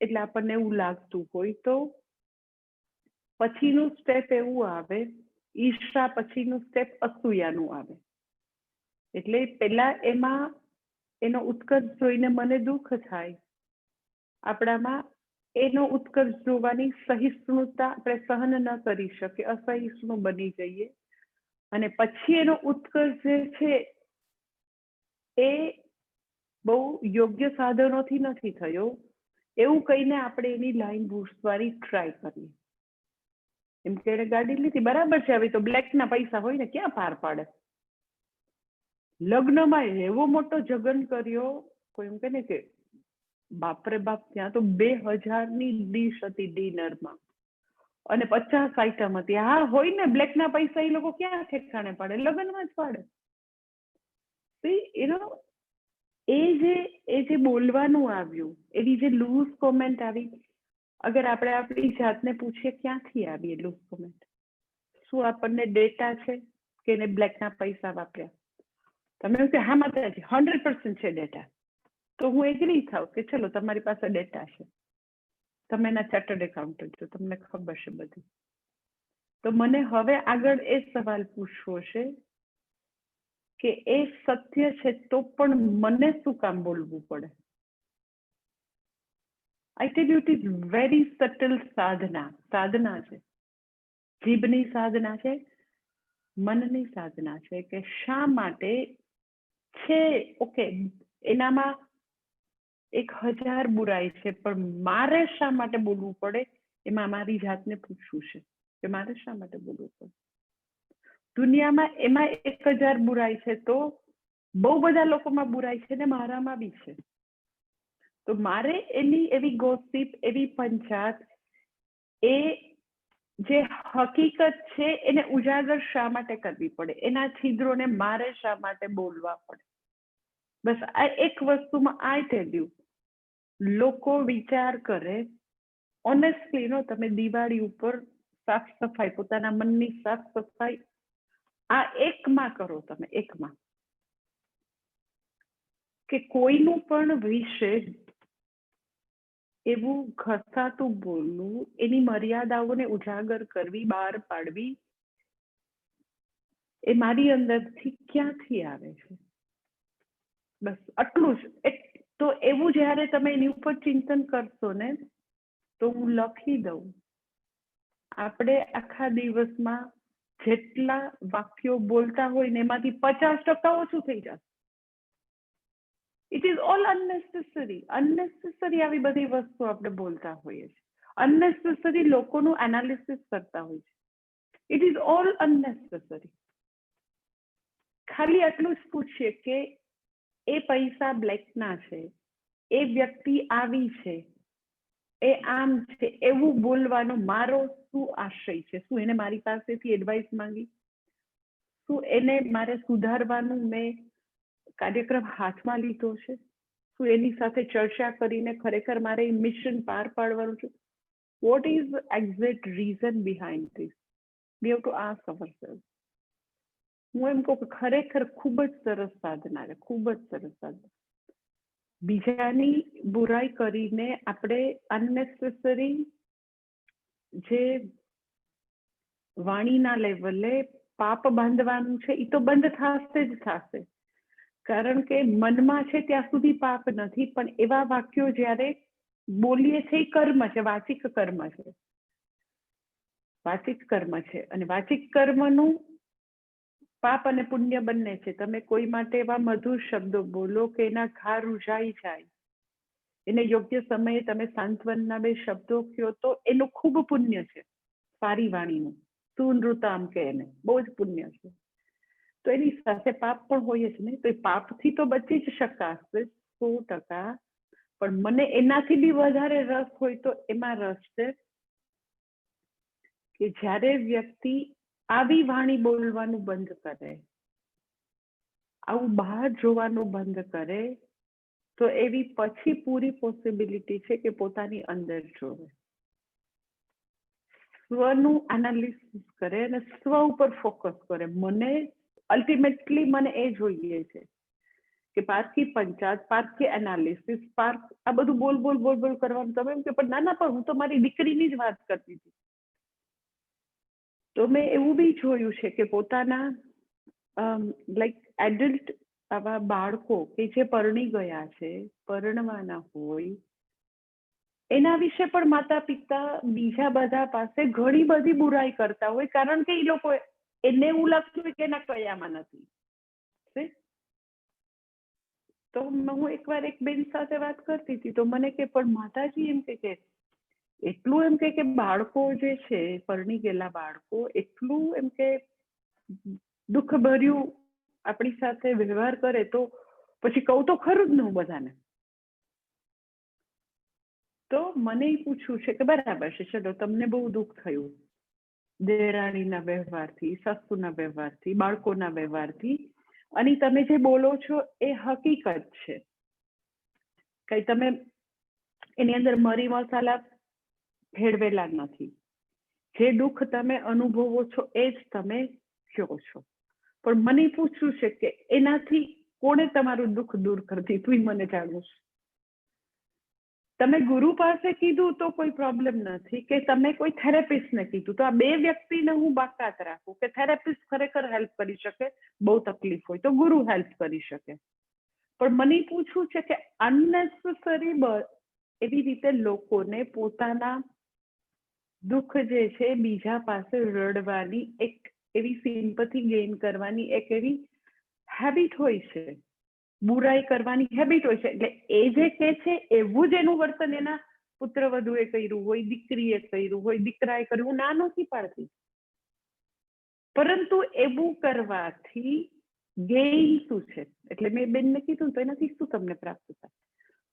એટલે આપણને એવું લાગતું હોય. તો પછીનું સ્ટેપ એવું આવે, ઈર્ષા પછીનું સ્ટેપ અસૂયાનું આવે. એટલે પેલા એમાં એનો ઉત્કર્ષ જોઈને મને દુઃખ થાય, આપણામાં એનો ઉત્કર્ષ જોવાની સહિષ્ણુતા આપણે સહન ન કરી શકીએ, અસહિષ્ણુ બની જઈએ, અને પછી એનો ઉત્કર્ષ જે છે એ બહુ યોગ્ય સાધનોથી નથી થયો એવું કહીને આપણે એની લાઈન ભૂસવાની ટ્રાય કરીએ. એમ કે એને ગાડી લીધી, બરાબર છે, હવે તો બ્લેકના પૈસા હોય ને ક્યાં પાર પાડે. લગ્નમાં એવો મોટો જગન કર્યો, કોઈ એમ કે ને કે બાપરે બાપ, ત્યાં તો 2000ની ડીશ હતી ડિનરમાં અને 50 આઈટમ હતી. હા હોય ને, બ્લેકના પૈસા એ લોકો ક્યાં ઠેકાણે પાડે? લગ્નમાં જ પાડે. એ જે બોલવાનું આવ્યું, એવી જે લૂઝ કોમેન્ટ આવી, અગર આપણે આપણી જાતને પૂછીએ ક્યાંથી આવી એ લૂઝ કોમેન્ટ? શું આપણને ડેટા છે કે એને બ્લેકના પૈસા વાપર્યા? તમે એવું કે હા માતાજી 100% છે ડેટા, તો હું એગ્રી થાવ કે ચલો તમારી પાસે ડેટા છે, તમે એના ચાર્ટર્ડ એકાઉન્ટન્ટ છો, તમને ખબર છે બધું. તો મને હવે આગળ એ સવાલ પૂછવો છે કે એ સત્ય છે તો પણ મને શું કામ બોલવું પડે? I tell you, it is very subtle સાધના છે. જીભની સાધના છે, મનની સાધના છે કે શા માટે છે. ઓકે, એનામાં 1000 બુરાઈ છે, પણ મારે શા માટે બોલવું પડે? એમાં મારી જાતને પૂછવું છે કે મારે શા માટે બોલવું પડે. દુનિયામાં એમાં 1000 બુરાઈ છે, તો બહુ બધા લોકોમાં બુરાઈ છે ને મારામાં બી છે. તો મારે એની એવી ગોસિપ, એવી પંચાત, એ જે હકીકત છે એને ઉજાગર શા માટે કરવી પડે? એના છિદ્રોને મારે શા માટે બોલવા પડે? બસ આ એક વસ્તુમાં આઈ ટેલ યુ, લોકો વિચાર કરે ઓનેસ્ટલી નો, તમે દિવાળી ઉપર સાફ સફાઈ, પોતાના મનની સાફ સફાઈ આ એકમાં કરો. તમે એકમાં કે કોઈનું પણ વિશે એવું ઘસાતું બોલવું, એની મર્યાદાઓને ઉજાગર કરવી, બહાર પાડવી, એ મારી અંદરથી ક્યાંથી આવે છે? બસ આટલું જ. તો એવું જ્યારે તમે એની ઉપર ચિંતન કરશો ને, તો હું લખી દઉં, આપણે આખા દિવસમાં જેટલા વાક્યો બોલતા હોય ને એમાંથી 50% ઓછું થઈ જશે. It is all અનનેસેસરી. આવી બધી વસ્તુ આપણે બોલતા હોઈએ છીએ. અનનેસેસરી લોકોનું એનાલિસિસ કરતા હોય છે. It is all અનનેસેસરી. ખાલી આટલું જ પૂછીએ કે એ પૈસા બ્લેકના છે, એ વ્યક્તિ આવી છે, એ આમ છે, એવું બોલવાનો મારો શું આશય છે? શું એને મારી પાસેથી એડવાઇસ માંગી? શું એને મારે સુધારવાનું મેં કાર્યક્રમ હાથમાં લીધો છે? શું એની સાથે ચર્ચા કરીને ખરેખર મારે મિશન પાર પાડવાનું છે? What is exact reason behind this? We have to ask ourselves. હું એમ કહું કે ખરેખર ખૂબ જ સરસ સાધના છે, ખૂબ જ સરસ સાધના. બીજાની બુરાઈ કરીને આપણે અનનેસેસરી જે વાણીના લેવલે પાપ બાંધવાનું છે એ તો બંધ થશે જ થશે. કારણ કે મનમાં છે ત્યાં સુધી પાપ નથી, પણ એવા વાક્યો જ્યારે બોલીએ છે એ કર્મ છે, વાચિક કર્મ છે. વાચિક કર્મ છે અને વાચિક કર્મનું પાપ અને પુણ્ય બંને છે. તમે કોઈ માટે એવા મધુર શબ્દો બોલો કે એના ઘા રૂઝાઈ જાય, એને યોગ્ય સમયે તમે સાંત્વનના 2 શબ્દો કહો તો એનું ખૂબ પુણ્ય છે. સારી વાણીનું સુનૃતામ કે એને બહુ જ પુણ્ય છે. તો એની સાથે પાપ પણ હોય જ ને. તો એ પાપથી તો બચી જ શકાશે 100%. પણ મને એનાથી બી વધારે રસ હોય તો એમાં રસ છે કે જ્યારે વ્યક્તિ આવી વાણી બોલવાનું બંધ કરે, આવું બહાર જોવાનું બંધ કરે, તો એવી પછી પૂરી પોસિબિલિટી છે કે પોતાની અંદર જોવે, સ્વનું એનાલિસિસ કરે અને સ્વ ઉપર ફોકસ કરે. મને અલ્ટિમેટલી મને એ જોઈએ છે કે પારકી પંચાયત, પારકી એનાલિસિસ, આ બધું બોલ કરવાનું. તમે એમ કે પણ ના, પણ હું તો મારી દીકરીની જ વાત કરતી હતી. તો મેં એવું બી જોયું છે કે પોતાના લાઈક એડલ્ટ આવા બાળકો કે જે પરણી ગયા છે, પરણવાના હોય, એના વિશે પણ માતા પિતા બીજા બધા પાસે ઘણી બધી બુરાઈ કરતા હોય, કારણ કે એ લોકો એને એવું લાગતું હોય કે એના કયામાં નથી. તો હું એકવાર એક બેન સાથે વાત કરતી હતી તો મને કે પણ માતાજી એમ કે એટલું એમ કે બાળકો જે છે, પરણી ગયેલા બાળકો, એટલું એમ કે દુઃખ ભર્યું આપણી સાથે વ્યવહાર કરે તો પછી કહું તો ખરું જ ને હું બધાને. તો મને એ પૂછવું છે કે બરાબર છે, ચલો તમને બહુ દુઃખ થયું દેરાણીના વ્યવહારથી, સાસુના વ્યવહારથી, બાળકોના વ્યવહારથી, અને તમે જે બોલો છો એ હકીકત છે. કઈ તમે એની અંદર મરી મસાલા ભેળવેલા નથી. જે દુઃખ તમે અનુભવો છો એ જ તમે કહો છો. પણ મને પૂછવું છે કે એનાથી કોણે તમારું દુઃખ દૂર કરી દીધું? મને જાણવું છે. તમે ગુરુ પાસે કીધું તો કોઈ પ્રોબ્લેમ નથી, કે તમે કોઈ થેરેપિસ્ટને કીધું તો આ બે વ્યક્તિને હું બાકાત રાખું કે થેરેપિસ્ટ ખરેખર હેલ્પ કરી શકે, બહુ તકલીફ હોય તો ગુરુ હેલ્પ કરી શકે. પણ મને પૂછવું છે કે અનનેસેસરી એવી રીતે લોકોને પોતાના દુઃખ જે છે બીજા પાસે રડવાની, એક એવી સિમ્પથી ગેઇન કરવાની એક એવી હેબિટ હોય છે, બુરાઈ કરવાની હેબિટ હોય છે. એટલે એ જે કે છે એવું જ એનું વર્તન એના પુત્રવધુએ કર્યું હોય, દીકરીએ કર્યું હોય, દીકરાએ કર્યું, હું ના નથી પાડતી, પરંતુ એવું કરવાથી ગેઇન શું છે? એટલે મેં બેનને કીધું તો એનાથી શું તમને પ્રાપ્ત થાય?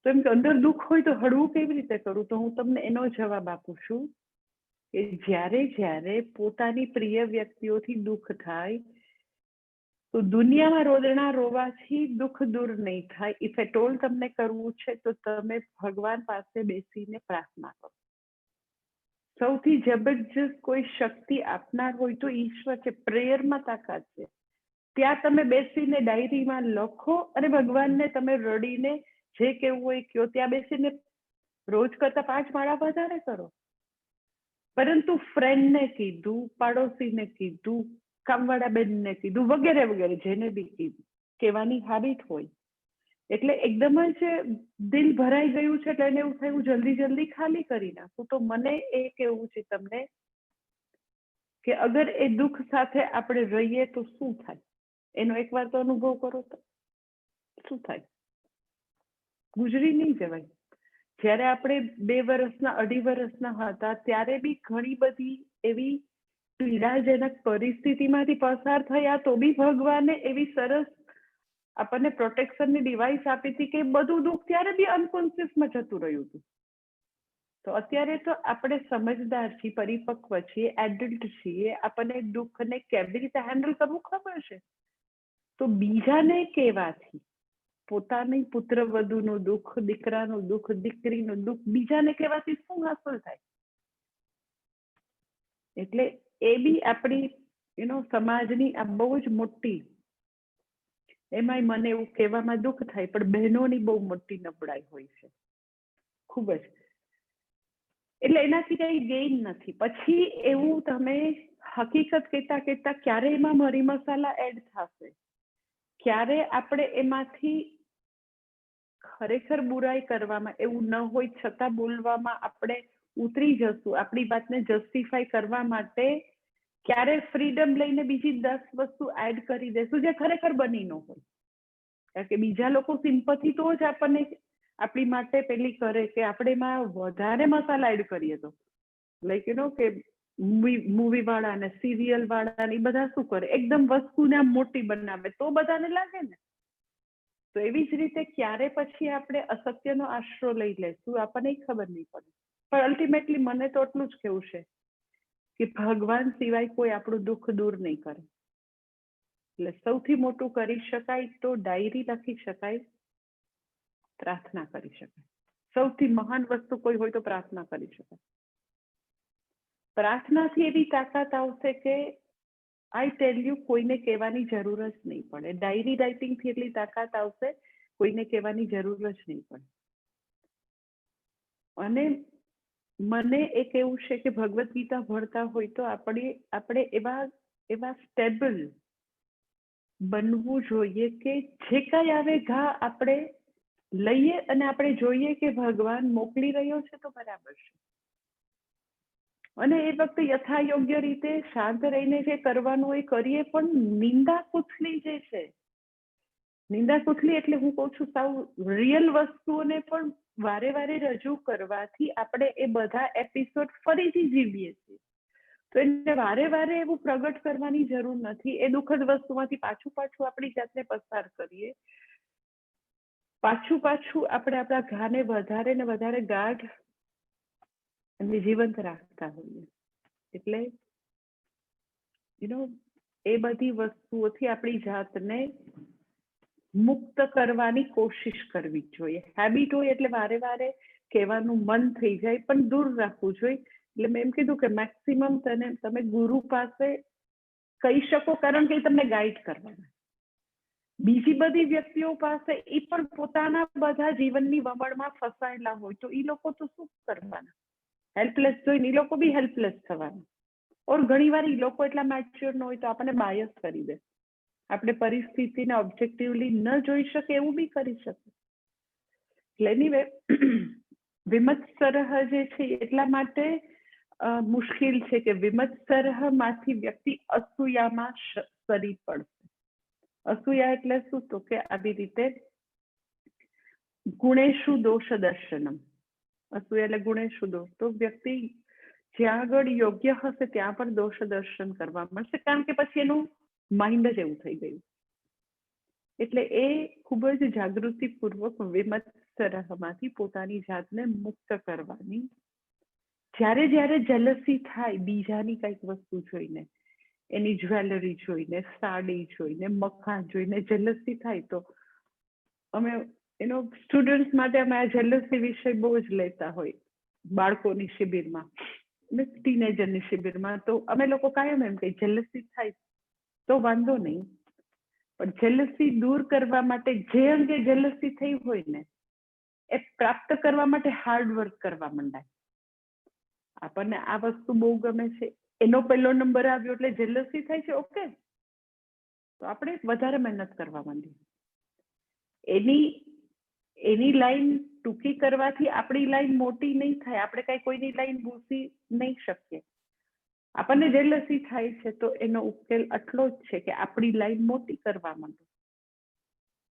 તો એમ કે અંદર દુઃખ હોય તો હળવું કેવી રીતે કરું? તો હું તમને એનો જવાબ આપું છું કે જ્યારે પોતાની પ્રિય વ્યક્તિઓથી દુઃખ થાય તો દુનિયામાં રોદણા રોવાથી દુઃખ દૂર નહીં થાય. ઇફ એટ ઓલ તમને કરવું છે તો તમે ભગવાન પાસે બેસીને પ્રાર્થના કરો. સૌથી જબરજસ્ત કોઈ શક્તિ આપનાર હોય તો ઈશ્વર છે, પ્રેયરમાં તાકાત છે. ત્યાં તમે બેસીને ડાયરીમાં લખો અને ભગવાનને તમે રડીને જે કેવું હોય કયો. ત્યાં બેસીને રોજ કરતા 5 માળા વધારે કરો. પરંતુ ફ્રેન્ડને કીધું, પાડોશીને કીધું, કામવાળા બેનને કીધું, વગેરે વગેરે જેને બી કીધું, કહેવાની હેબિટ હોય એટલે એકદમ જ દિલ ભરાઈ ગયું છે એટલે એને એવું થયું જલ્દી જલ્દી ખાલી કરી નાખું. તો મને એ કહેવું છે તમને કે અગર એ દુઃખ સાથે આપણે રહીએ તો શું થાય, એનો એકવાર તો અનુભવ કરો તો શું થાય. ગુજરી નહીં જવાય. જ્યારે આપણે 2 વર્ષના 2.5 વર્ષના હતા ત્યારે બી ઘણી બધી એવી પીડાજનક પરિસ્થિતિમાંથી પસાર થયા તો બી ભગવાને એવી સરસ આપણને પ્રોટેક્શનની ડિવાઇસ આપી હતી કે બધું દુઃખ ત્યારે બી અનકોન્શિયસમાં જતું રહ્યું હતું. તો અત્યારે તો આપણે સમજદાર છીએ, પરિપક્વ છીએ, એડલ્ટ છીએ, આપણને દુઃખને કેવી રીતે હેન્ડલ કરવું ખબર છે. તો બીજાને કહેવાથી પોતાની પુત્રવધુનું દુઃખ, દીકરાનું દુઃખ, દીકરીનું દુઃખ બીજાને કહેવાથી શું હાંસલ થાય? એટલે એ બી આપણી સમાજની આ બહુ જ મોટી, એમાંય મને એવું કહેવામાં દુઃખ થાય પણ બહેનોની બહુ મોટી નબળાઈ હોય છે, ખૂબ જ. એટલે એનાથી કઈ ગેઇન નથી. પછી એવું તમે હકીકત કહેતા કહેતા ક્યારે એમાં મરી મસાલા એડ થશે, ક્યારે આપણે એમાંથી ખરેખર બુરાઈ કરવામાં એવું ન હોય છતાં બોલવામાં આપણે ઉતરી જશું, આપણી વાતને જસ્ટિફાઈ કરવા માટે ક્યારે ફ્રીડમ લઈને બીજી 10 વસ્તુ એડ કરી દેશું જે ખરેખર બની ન હોય. કારણ કે બીજા લોકો સિમ્પથી તો જ આપણને આપણી માટે પેલી કરે કે આપણે એમાં વધારે મસાલા એડ કરીએ તો લાઈક કે મૂવી વાળા ને સિરિયલ વાળા ને બધા શું કરે, એકદમ વસ્તુને મોટી બનાવે તો બધાને લાગે ને. તો એવી જ રીતે ક્યારે પછી આપણે અસત્યનો આશરો લઈ લેશું આપણને ખબર નહીં પડે. પણ અલ્ટિમેટલી મને તો એટલું જ કેવું છે કે ભગવાન સિવાય કોઈ આપણું દુઃખ દૂર નહીં કરે. એટલે સૌથી મોટું કરી શકાય તો ડાયરી લખી શકાય, પ્રાર્થના કરી શકાય. સૌથી મહાન વસ્તુ કોઈ હોય તો પ્રાર્થના કરી શકાય. પ્રાર્થનાથી એવી તાકાત આવશે કે આઈ ટેલ યુ કોઈને કહેવાની જરૂર જ નહીં પડે. ડાયરી રાઇટિંગથી એટલી તાકાત આવશે કોઈને કહેવાની જરૂર જ નહીં પડે. અને મને એક એવું છે કે ભગવદ્ ગીતા ભણતા હોય તો આપણે એવા સ્ટેબલ બનવું જોઈએ કે જે કાંઈ આવે ઘા આપણે લઈએ અને આપણે જોઈએ કે ભગવાન મોકલી રહ્યો છે તો બરાબર છે. અને એ વખતે યથાયોગ્ય રીતે શાંત રહીને જે કરવાનું એ કરીએ. પણ નિંદા કુથલી જે છે, નિંદા કુથલી એટલે હું કહું છું સાવ રિયલ વસ્તુઓને પણ વારે વારે રજૂ કરવાથી આપણે એ બધા એપિસોડ ફરીથી જીવીએ છીએ. તો એને વારે વારે એવું પ્રગટ કરવાની જરૂર નથી. એ દુઃખદ વસ્તુમાંથી પાછું આપણી જાતને પસાર કરીએ, પાછું આપણે આપણા ઘાને વધારે ને વધારે ગાઢ અને જીવંત રાખતા હોઈએ. એટલે એ બધી વસ્તુઓથી આપણી જાતને મુક્ત કરવાની કોશિશ કરવી જોઈએ. હેબિટ હોય એટલે વારે વારે કહેવાનું મન થઈ જાય પણ દૂર રાખવું જોઈએ. એટલે મેં એમ કીધું કે મેક્સિમમ તમે ગુરુ પાસે કહી શકો કારણ કે તમને ગાઈડ કરવાના. બીજી બધી વ્યક્તિઓ પાસે એ પણ પોતાના બધા જીવનની વમળમાં ફસાયેલા હોય, તો એ લોકો તો શું કરવાના? હેલ્પલેસ જોઈને એ લોકો બી હેલ્પલેસ થવાના. ઓર ઘણી વાર એ લોકો એટલા મેચ્યોર ન હોય તો આપણને બાયસ કરી દે, આપણે પરિસ્થિતિને ઓબ્જેક્ટિવલી ન જોઈ શકે એવું બી કરી શકે. એટલે એનીવે વિમત્સરહ જે છે એટલા માટે મુશ્કેલ છે કે વિમત્સરહ માંથી વ્યક્તિ અસૂયામાં સરી પડશે. અસૂયા એટલે શું? તો કે આવી રીતે ગુણેશુ દોષ દર્શનમ. અસૂયા એટલે ગુણેશુ દોષ. તો વ્યક્તિ જ્યાં આગળ યોગ્ય હશે ત્યાં પણ દોષ દર્શન કરવા મળશે, કારણ કે પછી એનું માઇન્ડ જ એવું થઈ ગયું. એટલે એ ખૂબ જ જાગૃતિપૂર્વક વિમત્સરહમાંથી પોતાની જાતને મુક્ત કરવાની. જ્યારે જ્યારે જેલસી થાય બીજાની કંઈક વસ્તુ જોઈને, એની જ્વેલરી જોઈને, સાડી જોઈને, મકાન જોઈને જેલસી થાય, તો અમે સ્ટુડન્ટ્સ માટે અમે આ જેલસી વિષય બહુ જ લેતા હોય બાળકોની શિબિરમાં, ટીનેજરની શિબિરમાં. તો અમે લોકો કાયમ એમ કે જેલસી થાય તો વાંધો નહીં, પણ જેલસી દૂર કરવા માટે જે અંગે જેલસી થઈ હોય ને એ પ્રાપ્ત કરવા માટે હાર્ડ વર્ક કરવા માંડાય. આપણને આ વસ્તુ બહુ ગમે છે, એનો પહેલો નંબર આવ્યો એટલે જેલસી થાય છે, ઓકે, તો આપણે વધારે મહેનત કરવા માંડીએ. એની લાઈન ટૂંકી કરવાથી આપણી લાઈન મોટી નહીં થાય, આપણે કઈ કોઈની લાઈન ભૂસી નહીં શકીએ. આપણને જેલસી થાય છે તો એનો ઉકેલ આટલો જ છે કે આપણી લાઈન મોટી કરવા માંડો,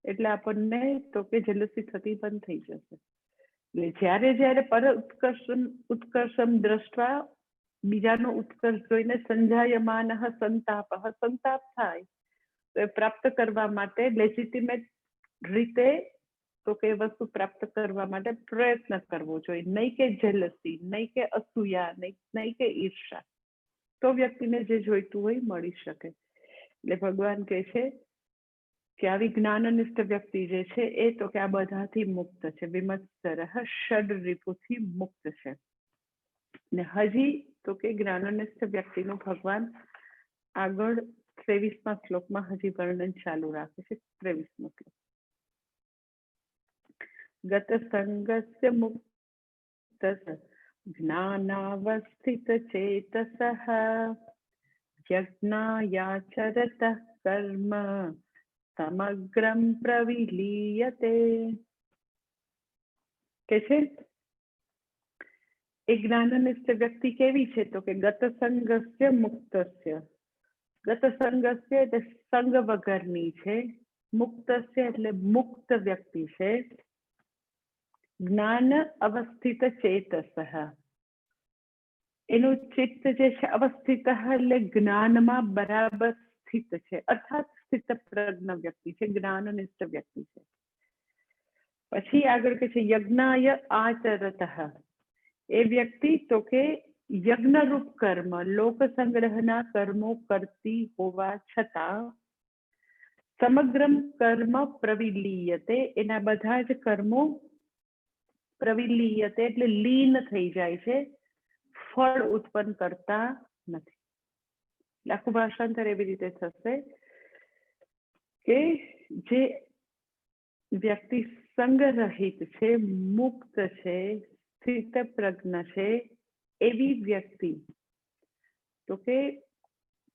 એટલે આપણને તો કે જેલસી થતી બંધ થઈ જશે. એટલે જ્યારે જ્યારે પર ઉત્કર્ષમ દ્રષ્ટવા, બીજાનો ઉત્કર્ષ જોઈને સંજાયમાન સંતાપ, સંતાપ થાય તો એ પ્રાપ્ત કરવા માટે લેજિટિમેટ રીતે તો કે વસ્તુ પ્રાપ્ત કરવા માટે પ્રયત્ન કરવો જોઈએ, નહીં કે જેલસી, નહીં કે અસૂયા, નહીં કે ઈર્ષા. તો વ્યક્તિને જે જોઈતું હોય મળી શકે. એટલે ભગવાન કહે છે કે આવી જ્ઞાનનિષ્ઠ વ્યક્તિ જે છે એ તો કે આ બધાથી મુક્ત છે, વિમત્સરહ ષડ રિપુથી મુક્ત છે. ને હજી તો કે જ્ઞાનનિષ્ઠ વ્યક્તિનું ભગવાન આગળ 23મા શ્લોકમાં હજી વર્ણન ચાલુ રાખે છે. 23મો શ્લોક. ગત સંગસ્ય મુક્ત જ્ઞાનાવસ્થિત ચેતસઃ યજ્ઞાયાચરત કર્મ સમગ્રમ પ્રવિલીયતે. કે છે એ જ્ઞાનનિષ્ઠ વ્યક્તિ કેવી છે? તો કે ગત સંગસ્ય મુક્તસ્ય. ગત સંગસ્ય એટલે સંગ વગરની છે, મુક્તસ્ય એટલે મુક્ત વ્યક્તિ છે, જ્ઞાન અવસ્થિત ચેતસઃ, એનું ચિત્ત જે છે અવસ્થિત એટલે જ્ઞાનમાં બરાબર સ્થિત છે, અર્થાત સ્થિત પ્રજ્ઞ વ્યક્તિ છે, જ્ઞાનનિષ્ઠ વ્યક્તિ છે. પછી આગળ કે છે યજ્ઞાય આચરત, એ વ્યક્તિ તો કે યજ્ઞરૂપ કર્મ, લોક સંગ્રહના કર્મો કરતી હોવા છતાં સમગ્રમ કર્મ પ્રવિલીયતે, એના બધા જ કર્મો પ્રવિલીયતે એટલે લીન થઈ જાય છે, ફળ ઉત્પન્ન કરતા નથી. આખું ભાષાંતર એવી રીતે થશે કે જે વ્યક્તિ સંગરહિત છે, મુક્ત છે, સ્થિત પ્રજ્ઞ છે, એવી વ્યક્તિ તો કે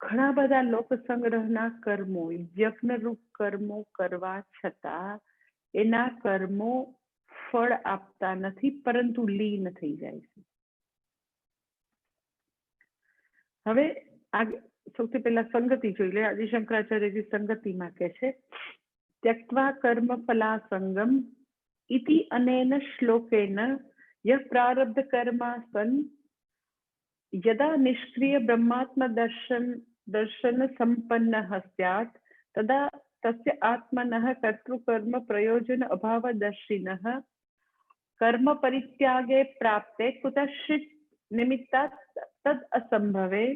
ઘણા બધા લોક સંગ્રહના કર્મો, યજ્ઞરૂપ કર્મો કરવા છતાં એના કર્મો ફળ આપતા નથી, પરંતુ લીન થઈ જાય છે. હવે સૌથી પહેલા સંગતિ જોઈ લે. આદિ શંકરાચાર્યજી સંગતિમાં કહે છે ત્યક્ત્વા કર્મ ફલા સંગમ ઇતિ અનેન શ્લોકેન યહ પ્રારબ્ધ કર્માસન યદા નિષ્ક્રિય બ્રહ્માત્મ દર્શન સંપન્નઃ સ્યાત તદા તસ્ય આત્મનઃ કર્તૃકર્મ પ્રયોજન અભાવદર્શિનઃ કર્મ પરિત્યાગે પ્રાપ્તે કુતશ્ચિત નિમિત્તાત તદ અસંભવે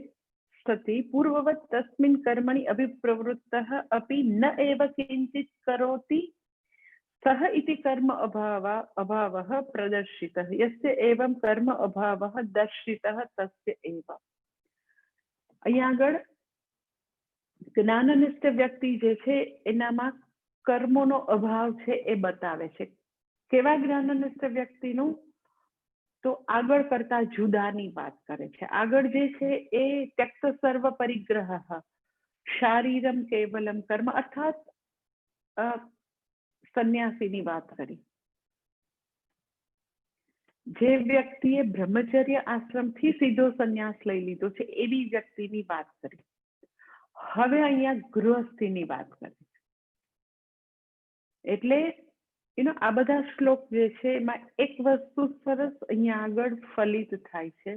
સતિ પૂર્વવત તસ્મિન કર્મણિ અભિપ્રવૃત્તઃ અપि ન એવ કિંચિત કરોતિ સહ ઇતિ કર્મ અભાવઃ પ્રદર્શિતઃ યસ્ય એવં કર્મ અભાવઃ દર્શિતઃ તસ્ય એવ. અહીંયા આગળ જ્ઞાનનિષ્ઠ વ્યક્તિ જે છે એનામાં કર્મોનો અભાવ છે એ બતાવે છે. કેવા જ્ઞાનનિષ્ઠ વ્યક્તિનું? તો આગળ કરતા જુદાની વાત કરે છે. આગળ જે છે એ ત્યક્ત સર્વ પરિગ્રહ શારીરમ કેવલમ કર્મ અર્થાત સંન્યાસીની વાત કરી. જે વ્યક્તિએ બ્રહ્મચર્ય આશ્રમથી સીધો સંન્યાસ લઈ લીધો છે એવી વ્યક્તિની વાત કરી. હવે અહીંયા ગૃહસ્થીની વાત કરી. એટલે આ બધા શ્લોક જે છે એમાં એક વસ્તુ સરસ અહીંયા આગળ ફલિત થાય છે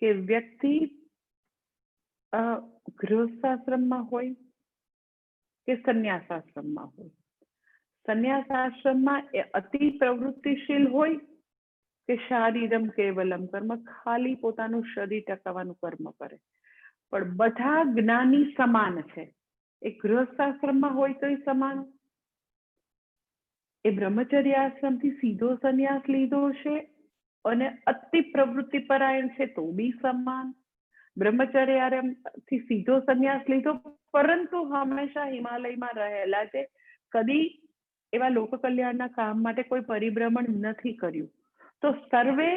કે વ્યક્તિ ગૃહસ્થાશ્રમમાં હોય કે સંન્યાસાશ્રમમાં હોય, સંન્યાસાશ્રમમાં એ અતિ પ્રવૃત્તિશીલ હોય કે શારીરમ કેવલમ કર્મ, ખાલી પોતાનું શરીર ટકાવવાનું કર્મ કરે, પણ બધા જ્ઞાની સમાન છે. એ ગૃહસ્થાશ્રમમાં હોય તો સમાન, એ બ્રહ્મચર્ય આશ્રમથી સીધો સંન્યાસ લીધો છે અને અતિ પ્રવૃત્તિ પરાયણ છે તો બી સમાન. બ્રહ્મચર્ય આશ્રમથી સીધો સંન્યાસ લીધો પરંતુ હંમેશા હિમાલયમાં રહેલા છે, કદી એવા લોક કલ્યાણના કામ માટે કોઈ પરિભ્રમણ નથી કર્યું, તો સર્વે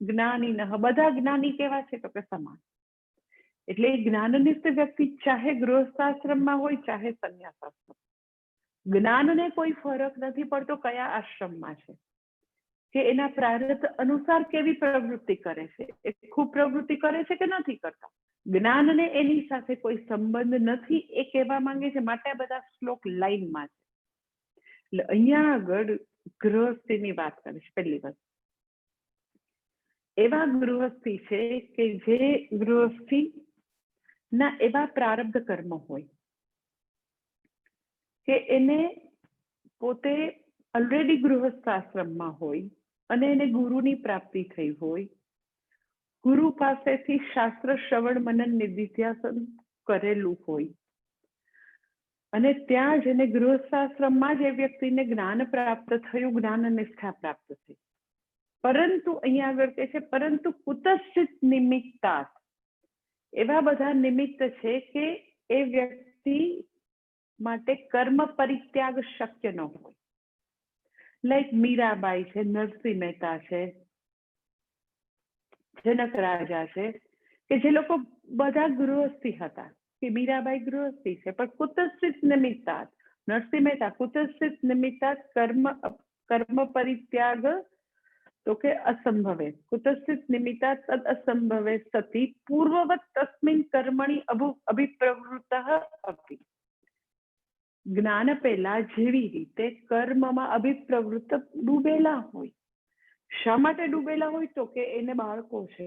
જ્ઞાની બધા જ્ઞાની કેવા છે તો કે સમાન. એટલે જ્ઞાનનિષ્ઠ વ્યક્તિ ચાહે ગૃહસ્થાશ્રમમાં હોય ચાહે સંન્યાસાશ્રમ, જ્ઞાનને કોઈ ફરક નથી પડતો કયા આશ્રમમાં છે, કે એના પ્રારબ્ધ અનુસાર કેવી પ્રવૃત્તિ કરે છે, એ ખૂબ પ્રવૃત્તિ કરે છે કે નથી કરતા, જ્ઞાનને એની સાથે કોઈ સંબંધ નથી એ કહેવા માંગે છે. માટે આ બધા શ્લોક લાઈનમાં છે. એટલે અહીંયા આગળ ગૃહસ્થીની વાત કરે છે. પહેલી વાત એવા ગૃહસ્થી છે કે જે ગૃહસ્થી ના એવા પ્રારબ્ધ કર્મ હોય કે એને પોતે ઓલરેડી ગૃહસ્થાશ્રમમાં હોય અને એને ગુરુની પ્રાપ્તિ થઈ હોય, ગુરુ પાસેથી શાસ્ત્ર શ્રવણ મનન નિધિધ્યાસન કરેલું હોય અને ત્યાં જ એને ગૃહસ્થાશ્રમમાં જ એ વ્યક્તિને જ્ઞાન પ્રાપ્ત થયું, જ્ઞાન નિષ્ઠા પ્રાપ્ત થઈ. પરંતુ અહીંયા આગળ કહે છે પરંતુ કુતશ્ચિત નિમિત્તાત, એવા બધા નિમિત્ત છે કે એ વ્યક્તિ માટે કર્મ પરિત્યાગ શક્ય ન હોય. લાઈક મીરાબાઈ છે, નરસિંહ મહેતા છે, જનક રાજા છે, કે જે લોકો બધા ગૃહસ્થી હતા, કે મીરાબાઈ ગૃહસ્થી છે પણ કુતશ્ચિત નિમિત્તાત, નરસિંહ મહેતા કુતશ્ચિત નિમિત્તાત કર્મ પરિત્યાગ તો કે અસંભવે, કુતશ્ચિત નિમિત્તાત તદ અસંભવે સતી પૂર્વવત તસ્મિન કર્મણિ અભિપ્રવૃત્તઃ અપી. જ્ઞાન પહેલા જેવી રીતે કર્મમાં અભિપ્રવૃત્ત ડૂબેલા હોય. શા માટે ડૂબેલા હોય તો કે એને બાળકો છે,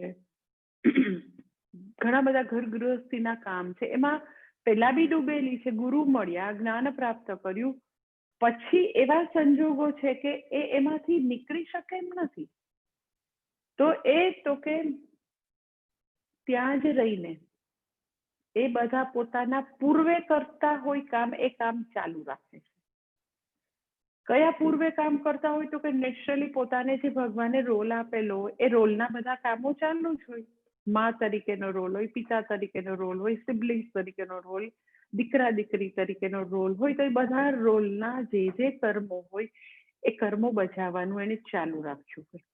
ઘણા બધા ઘર ગૃહસ્થીના કામ છે, એમાં પહેલા બી ડૂબેલી છે, ગુરુ મળ્યા, જ્ઞાન પ્રાપ્ત કર્યું, પછી એવા સંજોગો છે કે એમાંથી નીકળી શકે એમ નથી, તો કે ત્યાં જ રહીને એ બધા પોતાના પૂર્વે કરતા હોય કામ એ કામ ચાલુ રાખે છે. કયા પૂર્વે કામ કરતા હોય તો કે નેચરલી પોતાને જે ભગવાને રોલ આપેલો હોય એ રોલના બધા કામો ચાલુ જ હોય. મા તરીકેનો રોલ હોય, પિતા તરીકેનો રોલ હોય, સિબ્લિંગ્સ તરીકેનો રોલ, દીકરા દીકરી તરીકેનો રોલ હોય, તો એ બધા રોલના જે કર્મો હોય એ કર્મો બજાવવાનું એને ચાલુ રાખ્યું હોય.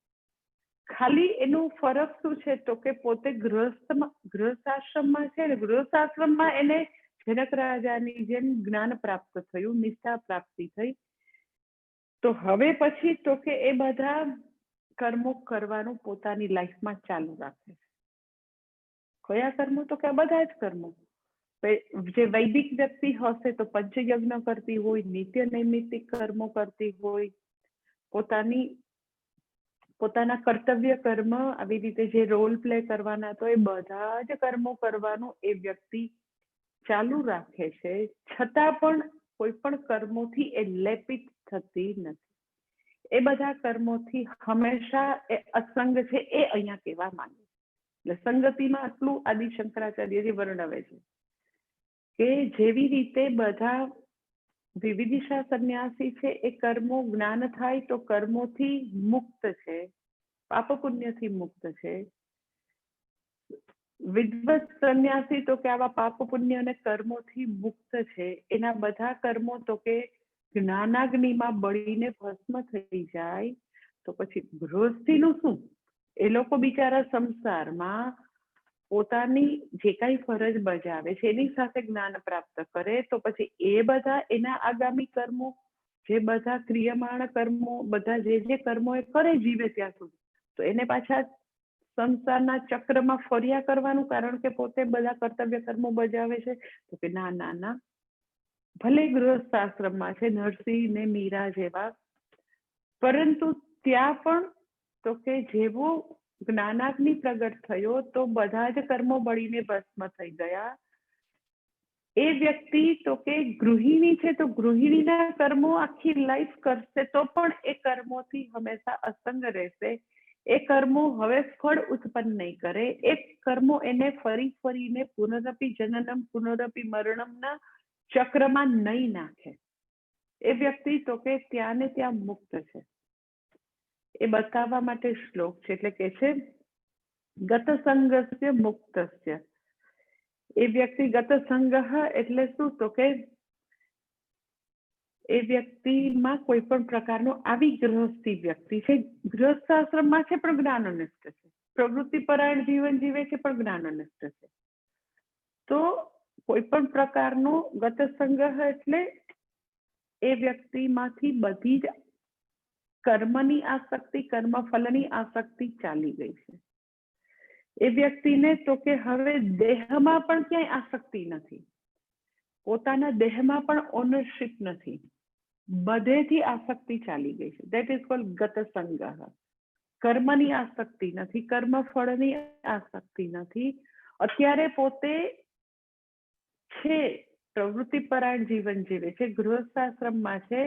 ખાલી એનો ફરક શું છે તો કે પોતે ગૃહસ્થાશ્રમમાં છે ને ગૃહસ્થાશ્રમમાં એને જનક રાજાની જેમ જ્ઞાન પ્રાપ્ત થયું, નિષ્ઠા પ્રાપ્તિ થઈ, તો હવે પછી તો કે એ બધા કર્મો કરવાનું પોતાની લાઈફમાં ચાલુ રાખે છે. કયા કર્મો તો કે આ બધા જ કર્મો. જે વૈદિક વ્યક્તિ હશે તો પંચયજ્ઞ કરતી હોય, નિત્ય નૈમિત્તિક કર્મો કરતી હોય, પોતાના કર્તવ્ય કર્મ આવી રીતે જે રોલ પ્લે કરવાના તો એ બધા જ કર્મો કરવાનું એ વ્યક્તિ ચાલુ રાખે છે, છતાં પણ કોઈ પણ કર્મોથી એ લેપિત થતી નથી. એ બધા કર્મોથી હંમેશા એ અસંગ છે એ અહીંયા કહેવા માંગે છે. એટલે સંગતિમાં આટલું આદિ શંકરાચાર્યજી વર્ણવે છે કે જેવી રીતે બધા વિવિધિશા સંન્યાસી છે એ કર્મો જ્ઞાન થાય તો કર્મોથી મુક્ત છે, પાપ પુણ્યથી મુક્ત છે, વિદ્વત સંન્યાસી તો કે આવા પાપ પુણ્ય અને કર્મોથી મુક્ત છે, એના બધા કર્મો તો કે જ્ઞાનાગ્નિમાં બળીને ભસ્મ થઈ જાય, તો પછી ગૃહસ્થીનું શું? એ લોકો બિચારા સંસારમાં પોતાની જે કઈ ફરજ બજાવે છે એની સાથે જ્ઞાન પ્રાપ્ત કરે, તો પછી એ બધા એના આગામી કર્મો, જે બધા ક્રિયમાણ કર્મો, બધા જે કર્મો એ કરે જીવે ત્યાં સુધી, તો એને પાછા સંસારના ચક્રમાં ફર્યા કરવાનું, કારણ કે પોતે બધા કર્તવ્ય કર્મો બજાવે છે. તો કે ના ના ના, ભલે ગૃહસ્થ આશ્રમમાં છે નરસિંહ ને મીરા જેવા, પરંતુ ત્યાં પણ તો કે જેવો જ્ઞાનાગ્નિ પ્રગટ થયો તો બધા જ કર્મો બળીને ભસ્મ થઈ ગયા. એ વ્યક્તિ તો કે ગૃહિણી છે, તો ગૃહિણીના કર્મો આખી લાઈફ કરશે તો પણ એ કર્મોથી હંમેશા અસંગ રહેશે. એ કર્મો હવે ફળ ઉત્પન્ન નહીં કરે, એ કર્મો એને ફરી ફરીને પુનરપી જનનમ પુનરપી મરણમના ચક્રમાં નહીં નાખે. એ વ્યક્તિ તો કે ત્યાં ને ત્યાં મુક્ત છે. એ બતાવવા માટે શ્લોક છે, એટલે કે છે ગત સંગસ્ય મુક્તસ્ય. એ વ્યક્તિ ગત સંગ એટલે શું? તો કે એ વ્યક્તિમાં કોઈ પણ પ્રકારનો, આવી ગૃહસ્થી વ્યક્તિ છે, ગૃહસ્થ આશ્રમમાં છે પણ જ્ઞાનનિષ્ઠ છે, પ્રવૃત્તિ પરાયણ જીવન જીવે છે પણ જ્ઞાનનિષ્ઠ છે, તો કોઈ પણ પ્રકારનો ગત સંગ એટલે એ વ્યક્તિમાંથી બધી જ કર્મની આસક્તિ, કર્મફલની આસક્તિ ચાલી ગઈ છે. એ વ્યક્તિને તો કે હવે દેહમાં પણ ક્યાંય આસક્તિ નથી, પોતાના દેહમાં પણ ઓનરશિપ નથી, બધેથી આસક્તિ ચાલી ગઈ છે. ધેટ ઇઝ કોલ્ડ ગત સંગ. કર્મની આસક્તિ નથી, કર્મફળની આસક્તિ નથી. અત્યારે પોતે છે પ્રવૃત્તિ પરાયણ જીવન જીવે છે, ગૃહસ્થાશ્રમમાં છે,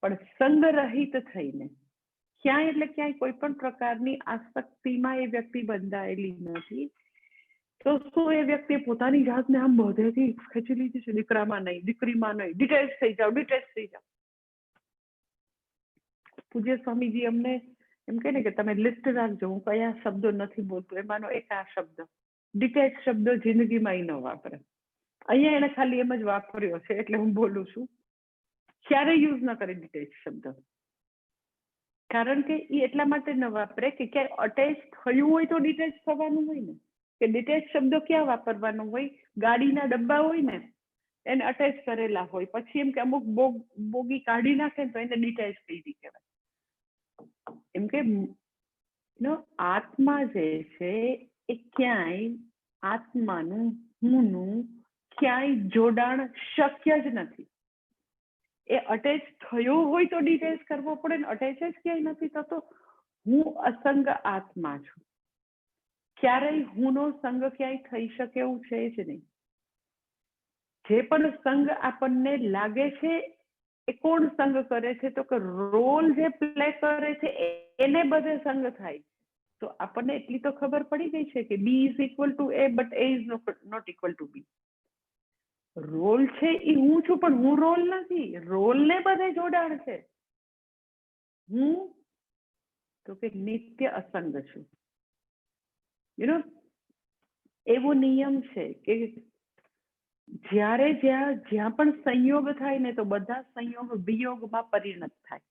પણ સંગ રહિત થઈને ક્યાંય એટલે ક્યાંય કોઈ પણ પ્રકારની આસક્તિમાં એ વ્યક્તિ બંધાયેલી નથી. તો શું એ વ્યક્તિ પોતાની જાતને આમ બધેથી ખેંચી લીધી છે? દીકરામાં નહીં, દીકરીમાં નહીં, ડિટેચ થઈ જાઓ, ડિટેચ થઈ જાઓ. પૂજ્ય સ્વામીજી અમને એમ કહે ને કે તમે લિસ્ટ રાખજો, હું કયા શબ્દો નથી બોલતું, એમાંનો એક આ શબ્દ ડિટેચ શબ્દ જિંદગીમાં ન વાપરે. અહીંયા એને ખાલી એમ જ વાપર્યો છે એટલે હું બોલું છું. ક્યારે યુઝ ન કરે ડિટેચ શબ્દ, કારણ કે એ એટલા માટે ન વાપરે કે ક્યાંય અટેચ થયું હોય તો ડિટેચ થવાનું હોય ને. કે ડિટેચ શબ્દો ક્યાં વાપરવાનો હોય? ગાડીના ડબ્બા હોય ને એને અટેચ કરેલા હોય, પછી એમ કે અમુક બોગી કાઢી નાખે તો એને ડિટેચ કરી કહેવાય. એમ કે આત્મા જે છે એ ક્યાંય આત્માનું હુંનું ક્યાંય જોડાણ શક્ય જ નથી. એ અટેચ થયો હોય તો ડિટેચ કરવો પડે ને, અટેચ જ ક્યાંય નથી થતો. હું અસંગ આત્મા છું, ક્યારેય હુંનો સંગ ક્યાંય થઈ શકે એવું છે જ નહીં. જે પણ સંગ આપણને લાગે છે એ કોણ સંગ કરે છે? તો કે રોલ જે પ્લે કરે છે એને બધે સંગ થાય. તો આપણને એટલી તો ખબર પડી ગઈ છે કે B is equal to A, but A is not equal to B. રોલ છે એ હું છું, પણ હું રોલ નથી. રોલને બધે જોડાણ છે. હું તો કે નિત્ય અસંગ છું. એવો નિયમ છે કે જ્યારે જ્યાં પણ સંયોગ થાય ને તો બધા સંયોગ વિયોગમાં પરિણત થાય.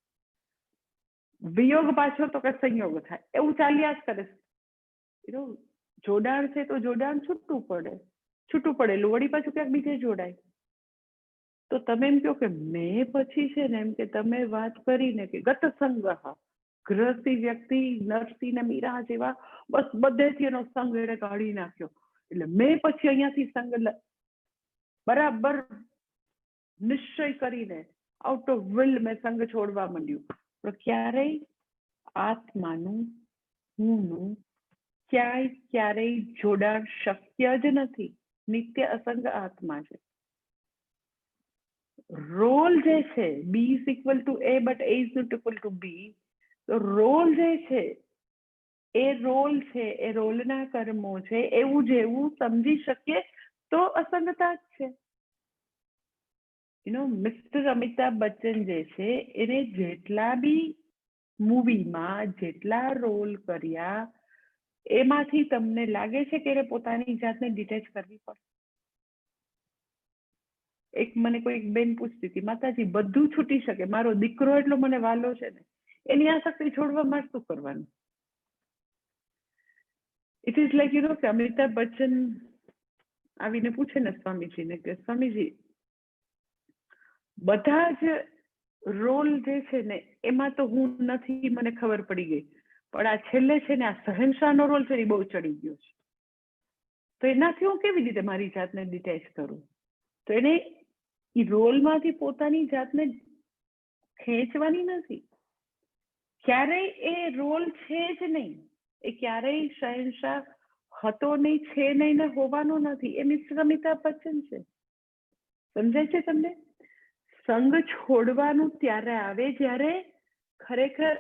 વિયોગ પાછો તો કે સંયોગ થાય, એવું ચાલ્યા જ કરે. જોડાણ છે તો જોડાણ છૂટું પડેલું વળી પાછું ક્યાંક બીજે જોડાય. તો તમે એમ કહો કે મેં પછી છે ને, એમ કે તમે વાત કરીને કે ગત સંગ, ગૃહસ્થી વ્યક્તિ નરસિંહ ને મીરા જેવા બસ બધેથી એનો સંગ એને કાઢી નાખ્યો, એટલે મેં પછી અહીંયાથી સંગ બરાબર નિશ્ચય કરીને આઉટ ઓફ વિલ મેં સંગ છોડવા માંડ્યું. પણ ક્યારેય આત્માનું હુંનું ક્યારેય જોડાણ શક્ય જ નથી. નિત્ય અસંગ આત્મા છે. રોલ જે છે B is equal to A, but A is not equal to B. તો રોલ જે છે એ રોલના કર્મો છે, એવું જેવું સમજી શકીએ તો અસંગતા જ છે. મિસ્ટર અમિતાભ બચ્ચન જે છે એને જેટલા બી મૂવીમાં જેટલા રોલ કર્યા એમાંથી તમને લાગે છે કે એને પોતાની જાતને ડિટેચ કરવી પડે? એક મને કોઈ બેન પૂછતી હતી, માતાજી બધું છૂટી શકે, મારો દીકરો એટલો મને વાલો છે ને, એની આસક્તિ છોડવા માટે શું કરવાનું? ઇટ ઇઝ લાઈક કે અમિતાભ બચ્ચન આવીને પૂછે ને સ્વામીજીને કે સ્વામીજી બધા જ રોલ જે છે ને એમાં તો હું નથી, મને ખબર પડી ગઈ, પણ આ છેલ્લે છે ને આ શહેનશાહનો રોલ છે એ બહુ ચડી ગયો છે, તો એનાથી હું કેવી રીતે મારી જાતને ડિટેચ કરું? તો એને એ રોલમાંથી પોતાની જાતને ખેંચવાની નથી, ક્યારેય એ રોલ છે જ નહીં, એ ક્યારેય શહેનશાહ હતો નહીં, છે નહીં ને હોવાનો નથી. એ મિસ્ટર અમિતાભ બચ્ચન છે. સમજાય છે તમને? સંગ છોડવાનું ત્યારે આવે જ્યારે ખરેખર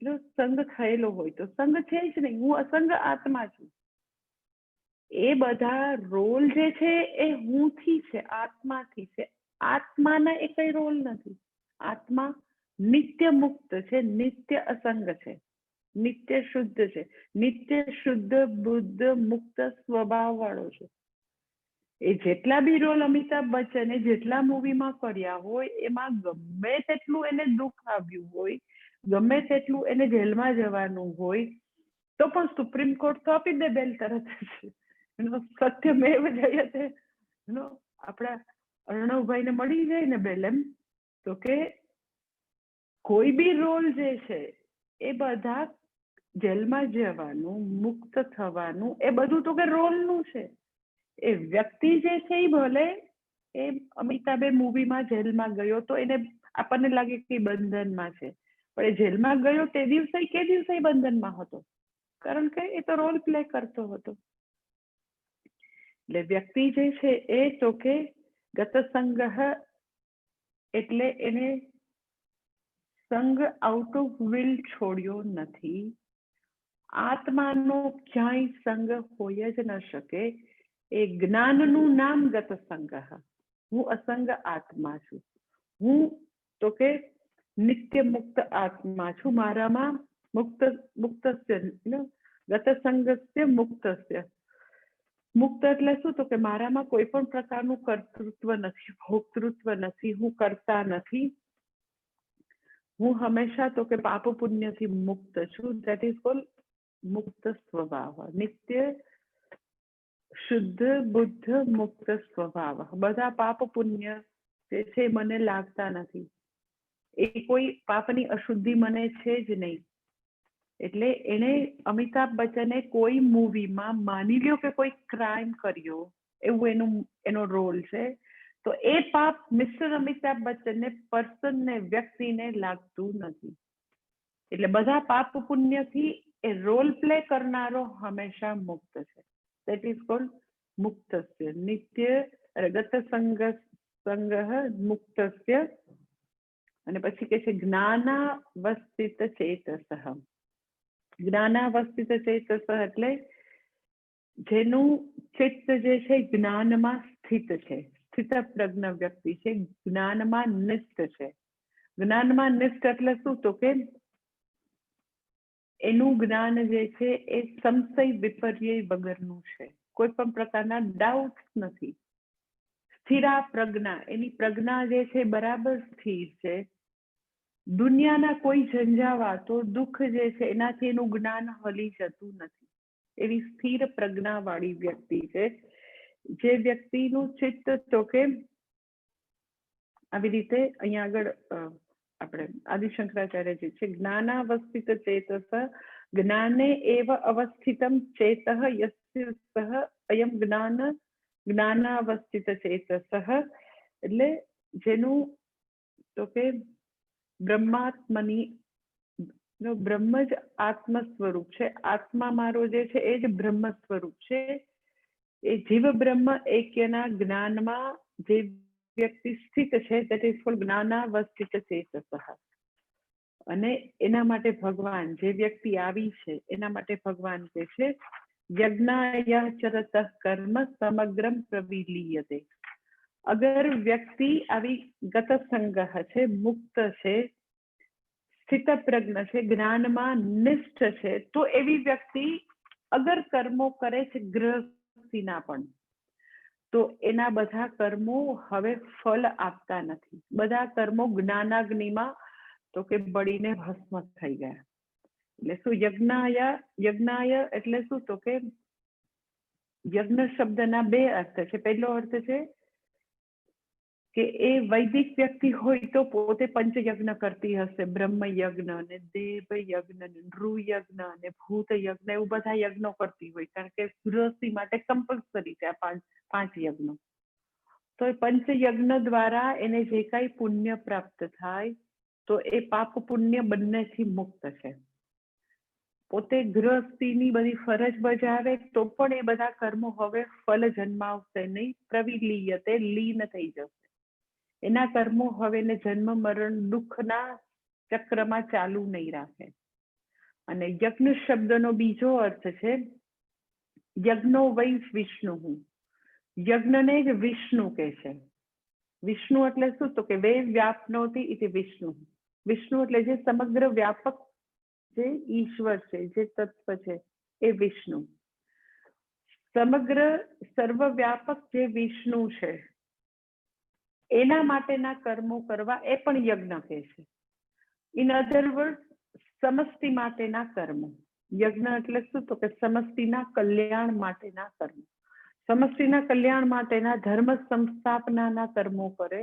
સંગ થયેલો હોય. તો સંગ છે જ નહીં, હું અસંગ આત્મા છું. એ બધા રોલ જે છે એ હુંથી છે, આત્માથી છે. આત્માના એ કઈ રોલ નથી. આત્મા નિત્ય મુક્ત છે, નિત્ય અસંગ છે, નિત્ય શુદ્ધ છે, નિત્ય શુદ્ધ બુદ્ધ મુક્ત સ્વભાવ વાળો છે. એ જેટલા બી રોલ અમિતાભ બચ્ચને જેટલા મૂવીમાં કર્યા હોય એમાં ગમે તેટલું એને દુઃખ આવ્યું હોય, ગમે તેટલું એને જેલમાં જવાનું હોય, તો પણ સુપ્રીમ કોર્ટ તો આપી દે બેલ તરત જ. સત્યમેવ જયતે, આપણા અર્ણવભાઈને મળી જાય ને બેલ, એમ તો કે કોઈ બી રોલ જે છે એ બધા જેલમાં જવાનું, મુક્ત થવાનું, એ બધું તો કે રોલનું છે. એ વ્યક્તિ જે છે એ ભલે એ અમિતાભે મૂવીમાં જેલમાં ગયો તો એને આપણને લાગે કે બંધનમાં છે, પણ એ જેલમાં ગયો તે દિવસે કે દિવસે બંધનમાં હતો, કારણ કે એ તો રોલ પ્લે કરતો હતો. એટલે વ્યક્તિ જે છે એ તો કે ગતસંગ એટલે એને સંગ આઉટ ઓફ વિલ છોડ્યો નથી. આત્માનો ક્યાંય સંગ હોય જ ન શકે. એ જ્ઞાનનું નામ ગતસંગ. હું અસંગ આત્મા છું, હું તો કે નિત્ય મુક્ત આત્મા છું. મારામાં મુક્તસ્ય ગતસંગસ્ય મુક્તસ્ય. મુક્ત એટલે શું? તો કે મારામાં કોઈ પણ પ્રકારનું કર્તૃત્વ નથી, ભોક્તૃત્વ નથી, હું કરતા નથી. હું હંમેશા તો કે પાપ પુણ્યથી મુક્ત છું. ધેટ ઇઝ કોલ્ડ મુક્ત સ્વભાવ, નિત્ય શુદ્ધ બુદ્ધ મુક્ત સ્વભાવ. બધા પાપ પુણ્ય જે છે મને લાગતા નથી, એ કોઈ પાપની અશુદ્ધિ મને છે જ નહીં. એટલે એને અમિતાભ બચ્ચને કોઈ મૂવીમાં માની લ્યો કે કોઈ ક્રાઇમ કર્યો, એવું એનો રોલ છે, તો એ પાપ મિસ્ટર અમિતાભ બચ્ચનને પર્સનને વ્યક્તિને લાગતું નથી. એટલે બધા પાપ પુણ્યથી એ રોલ પ્લે કરનારો હંમેશા મુક્ત છે. દેટ ઇઝ કોલ્ડ મુક્તસ્ય, નિત્ય ગત સંગ મુક્તસ્ય. અને પછી કે છે જ્ઞાનાવસ્થિત ચેતસઃ. જ્ઞાનાવસ્થિત ચેતસ એટલે જેનું ચિત્ત જે છે જ્ઞાનમાં સ્થિત છે, સ્થિત પ્રજ્ઞ વ્યક્તિ છે, જ્ઞાનમાં નિષ્ઠ છે. જ્ઞાનમાં નિષ્ઠ એટલે શું? તો કે એનું જ્ઞાન જે છે એ સંશય વિપર્ય વગરનું છે, કોઈ પણ પ્રકારના ડાઉટ નથી. સ્થિરા પ્રજ્ઞા, એની પ્રજ્ઞા જે છે બરાબર સ્થિર છે. દુનિયાના કોઈ ઝંઝાવાતો, દુઃખ જે છે એનાથી એનું જ્ઞાન હલી જતું નથી. એવી સ્થિર પ્રજ્ઞા વાળી વ્યક્તિ છે. જે વ્યક્તિનું ચિત્ત તો કે આવી રીતે અહીંયા આગળ આપણે આદિશંકરાચાર્યજી છે, જ્ઞાનાવસ્થિત ચેતસ જ્ઞાને એવ અવસ્થિતમ ચેતઃ યસ્ય સહ અયમ જ્ઞાનાવસ્થિત ચેતસ. એટલે જેનું તો કે બ્રહ્માત્મની, બ્રહ્મ જ આત્મ સ્વરૂપ છે. આત્મા મારો જે છે એ જ બ્રહ્મ સ્વરૂપ છે. એ જીવ બ્રહ્મ એક્યના જ્ઞાનમાં જે વ્યક્તિ સ્થિત છે, that is called જ્ઞાનાવસ્થિત ચેતસઃ. અને એના માટે ભગવાન, જે વ્યક્તિ આવી છે એના માટે ભગવાન કે છે યજ્ઞાય ચરત કર્મ સમગ્રમ પ્રવિલીયતે. અગર વ્યક્તિ આવી ગતસંગ છે, મુક્ત છે, સ્થિત પ્રજ્ઞ છે, જ્ઞાનમાં નિષ્ઠ છે, તો એવી વ્યક્તિ અગર કર્મો કરે છે ગૃહસ્થીના પણ, તો એના બધા કર્મો હવે ફળ આપતા નથી. બધા કર્મો જ્ઞાનાગ્નિમાં તો કે બળીને ભસ્મ થઈ ગયા. એટલે શું યજ્ઞાય એટલે શું? તો કે યજ્ઞ શબ્દના બે અર્થ છે. પહેલો અર્થ છે કે એ વૈદિક વ્યક્તિ હોય તો પોતે પંચયજ્ઞ કરતી હશે, બ્રહ્મ યજ્ઞ ને દેવ યજ્ઞ ને નૃ યજ્ઞ ને ભૂત યજ્ઞ, એવું બધા યજ્ઞો કરતી હોય, કારણ કે ગૃહસ્થી માટે કમ્પલસરી છે આ પાંચ યજ્ઞો. તો એ પંચયજ્ઞ દ્વારા એને જે કાંઈ પુણ્ય પ્રાપ્ત થાય તો એ પાપ પુણ્ય બંનેથી મુક્ત છે. પોતે ગૃહસ્થીની બધી ફરજ બજાવે તો પણ એ બધા કર્મો હવે ફલ જન્માવશે નહીં, પ્રવિલીયતે લીન થઈ જશે. એના કર્મો હવે એને જન્મ મરણ દુઃખના ચક્રમાં ચાલુ નહીં રાખે. અને યજ્ઞ શબ્દનો બીજો અર્થ છે યજ્ઞો વૈ વિષ્ણુ. યજ્ઞને જ વિષ્ણુ કહે છે. વિષ્ણુ એટલે શું? તો કે વે વ્યાપનોતિ ઇતિ વિષ્ણુ. વિષ્ણુ એટલે જે સમગ્ર વ્યાપક જે ઈશ્વર છે, જે તત્વ છે, એ વિષ્ણુ. સમગ્ર સર્વવ્યાપક જે વિષ્ણુ છે એના માટેના કર્મો કરવા એ પણ યજ્ઞ કહે છે. ઇન અધર વર્ડ, સમષ્ટિ માટેના કર્મો. યજ્ઞ એટલે શું? તો કે સમષ્ટિના કલ્યાણ માટેના કર્મો. સમષ્ટિના કલ્યાણ માટેના ધર્મ સંસ્થાપનાના કર્મો કરે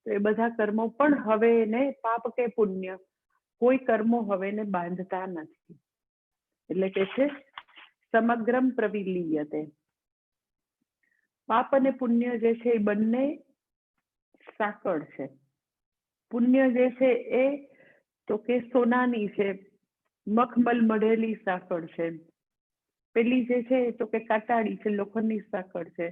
તો એ બધા કર્મો પણ હવે એને પાપ કે પુણ્ય કોઈ કર્મો હવે એને બાંધતા નથી. એટલે કે છે સમગ્રમ પ્રવિલીયતે. પાપ અને પુણ્ય જે છે એ બંને સાંકળ છે. પુણ્ય જે છે એ તો કે સોનાની છે, મખમલ મઢેલી સાંકળ છે. પેલી જે છે તો કે કાટાળી છે, લોખંડની સાંકળ છે.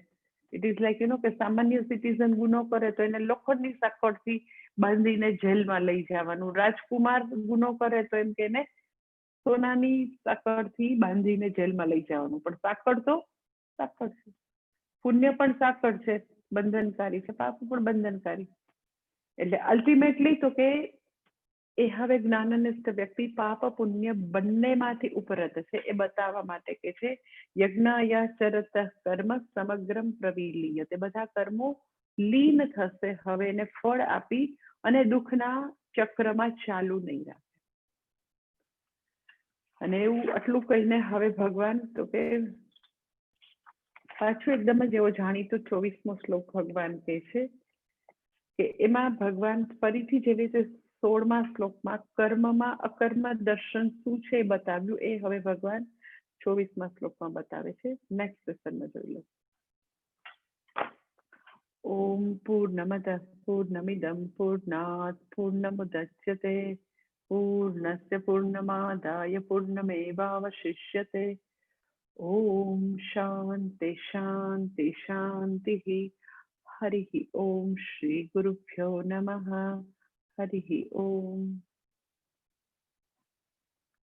ઇટ ઇઝ લાઈક કે સામાન્ય સિટીઝન ગુનો કરે તો એને લોખંડની સાંકળથી બાંધીને જેલમાં લઈ જવાનું. રાજકુમાર ગુનો કરે તો એમ કે એને સોનાની સાંકળથી બાંધીને જેલમાં લઈ જવાનું. પણ સાંકળ તો સાંકળ છે. પુણ્ય પણ સાંકળ છે, બંધનકારી છે, પાપ પણ બંધનકારી. એટલે અલ્ટિમેટલી તો કે એ હવે જ્ઞાનનિષ્ઠ વ્યક્તિ પાપ પુણ્ય બંનેમાંથી ઉપરત છે એ બતાવવા માટે કે છે યજ્ઞાયાચરત કર્મ સમગ્રમ પ્રવિલીયતે. બધા કર્મો લીન થશે હવે એને ફળ આપી અને દુઃખના ચક્રમાં ચાલુ નહીં રાખે. અને એવું આટલું કહીને હવે ભગવાન તો કે પાછું એકદમ જ એવો જાણીતો 24મો શ્લોક ભગવાન કહે છે કે એમાં ભગવાન ફરીથી જેવી રીતે 16મા શ્લોકમાં કર્મમાં અકર્મ દર્શન શું છે એ બતાવ્યું, એ હવે ભગવાન 24મા શ્લોકમાં બતાવે છે. નેક્સ્ટ સેશનમાં જોઈ લો. ઓમ પૂર્ણમદ પૂર્ણમિદમ પૂર્ણાત પૂર્ણમુદચ્યતે પૂર્ણસ્ય પૂર્ણમાદાય પૂર્ણમેવાવશિષ્યતે. ઓમ શાંતિ શાંતિ શાંતિ. હરિ ઓમ. શ્રી ગુરુભ્યો નમઃ. હરિ ઓમ.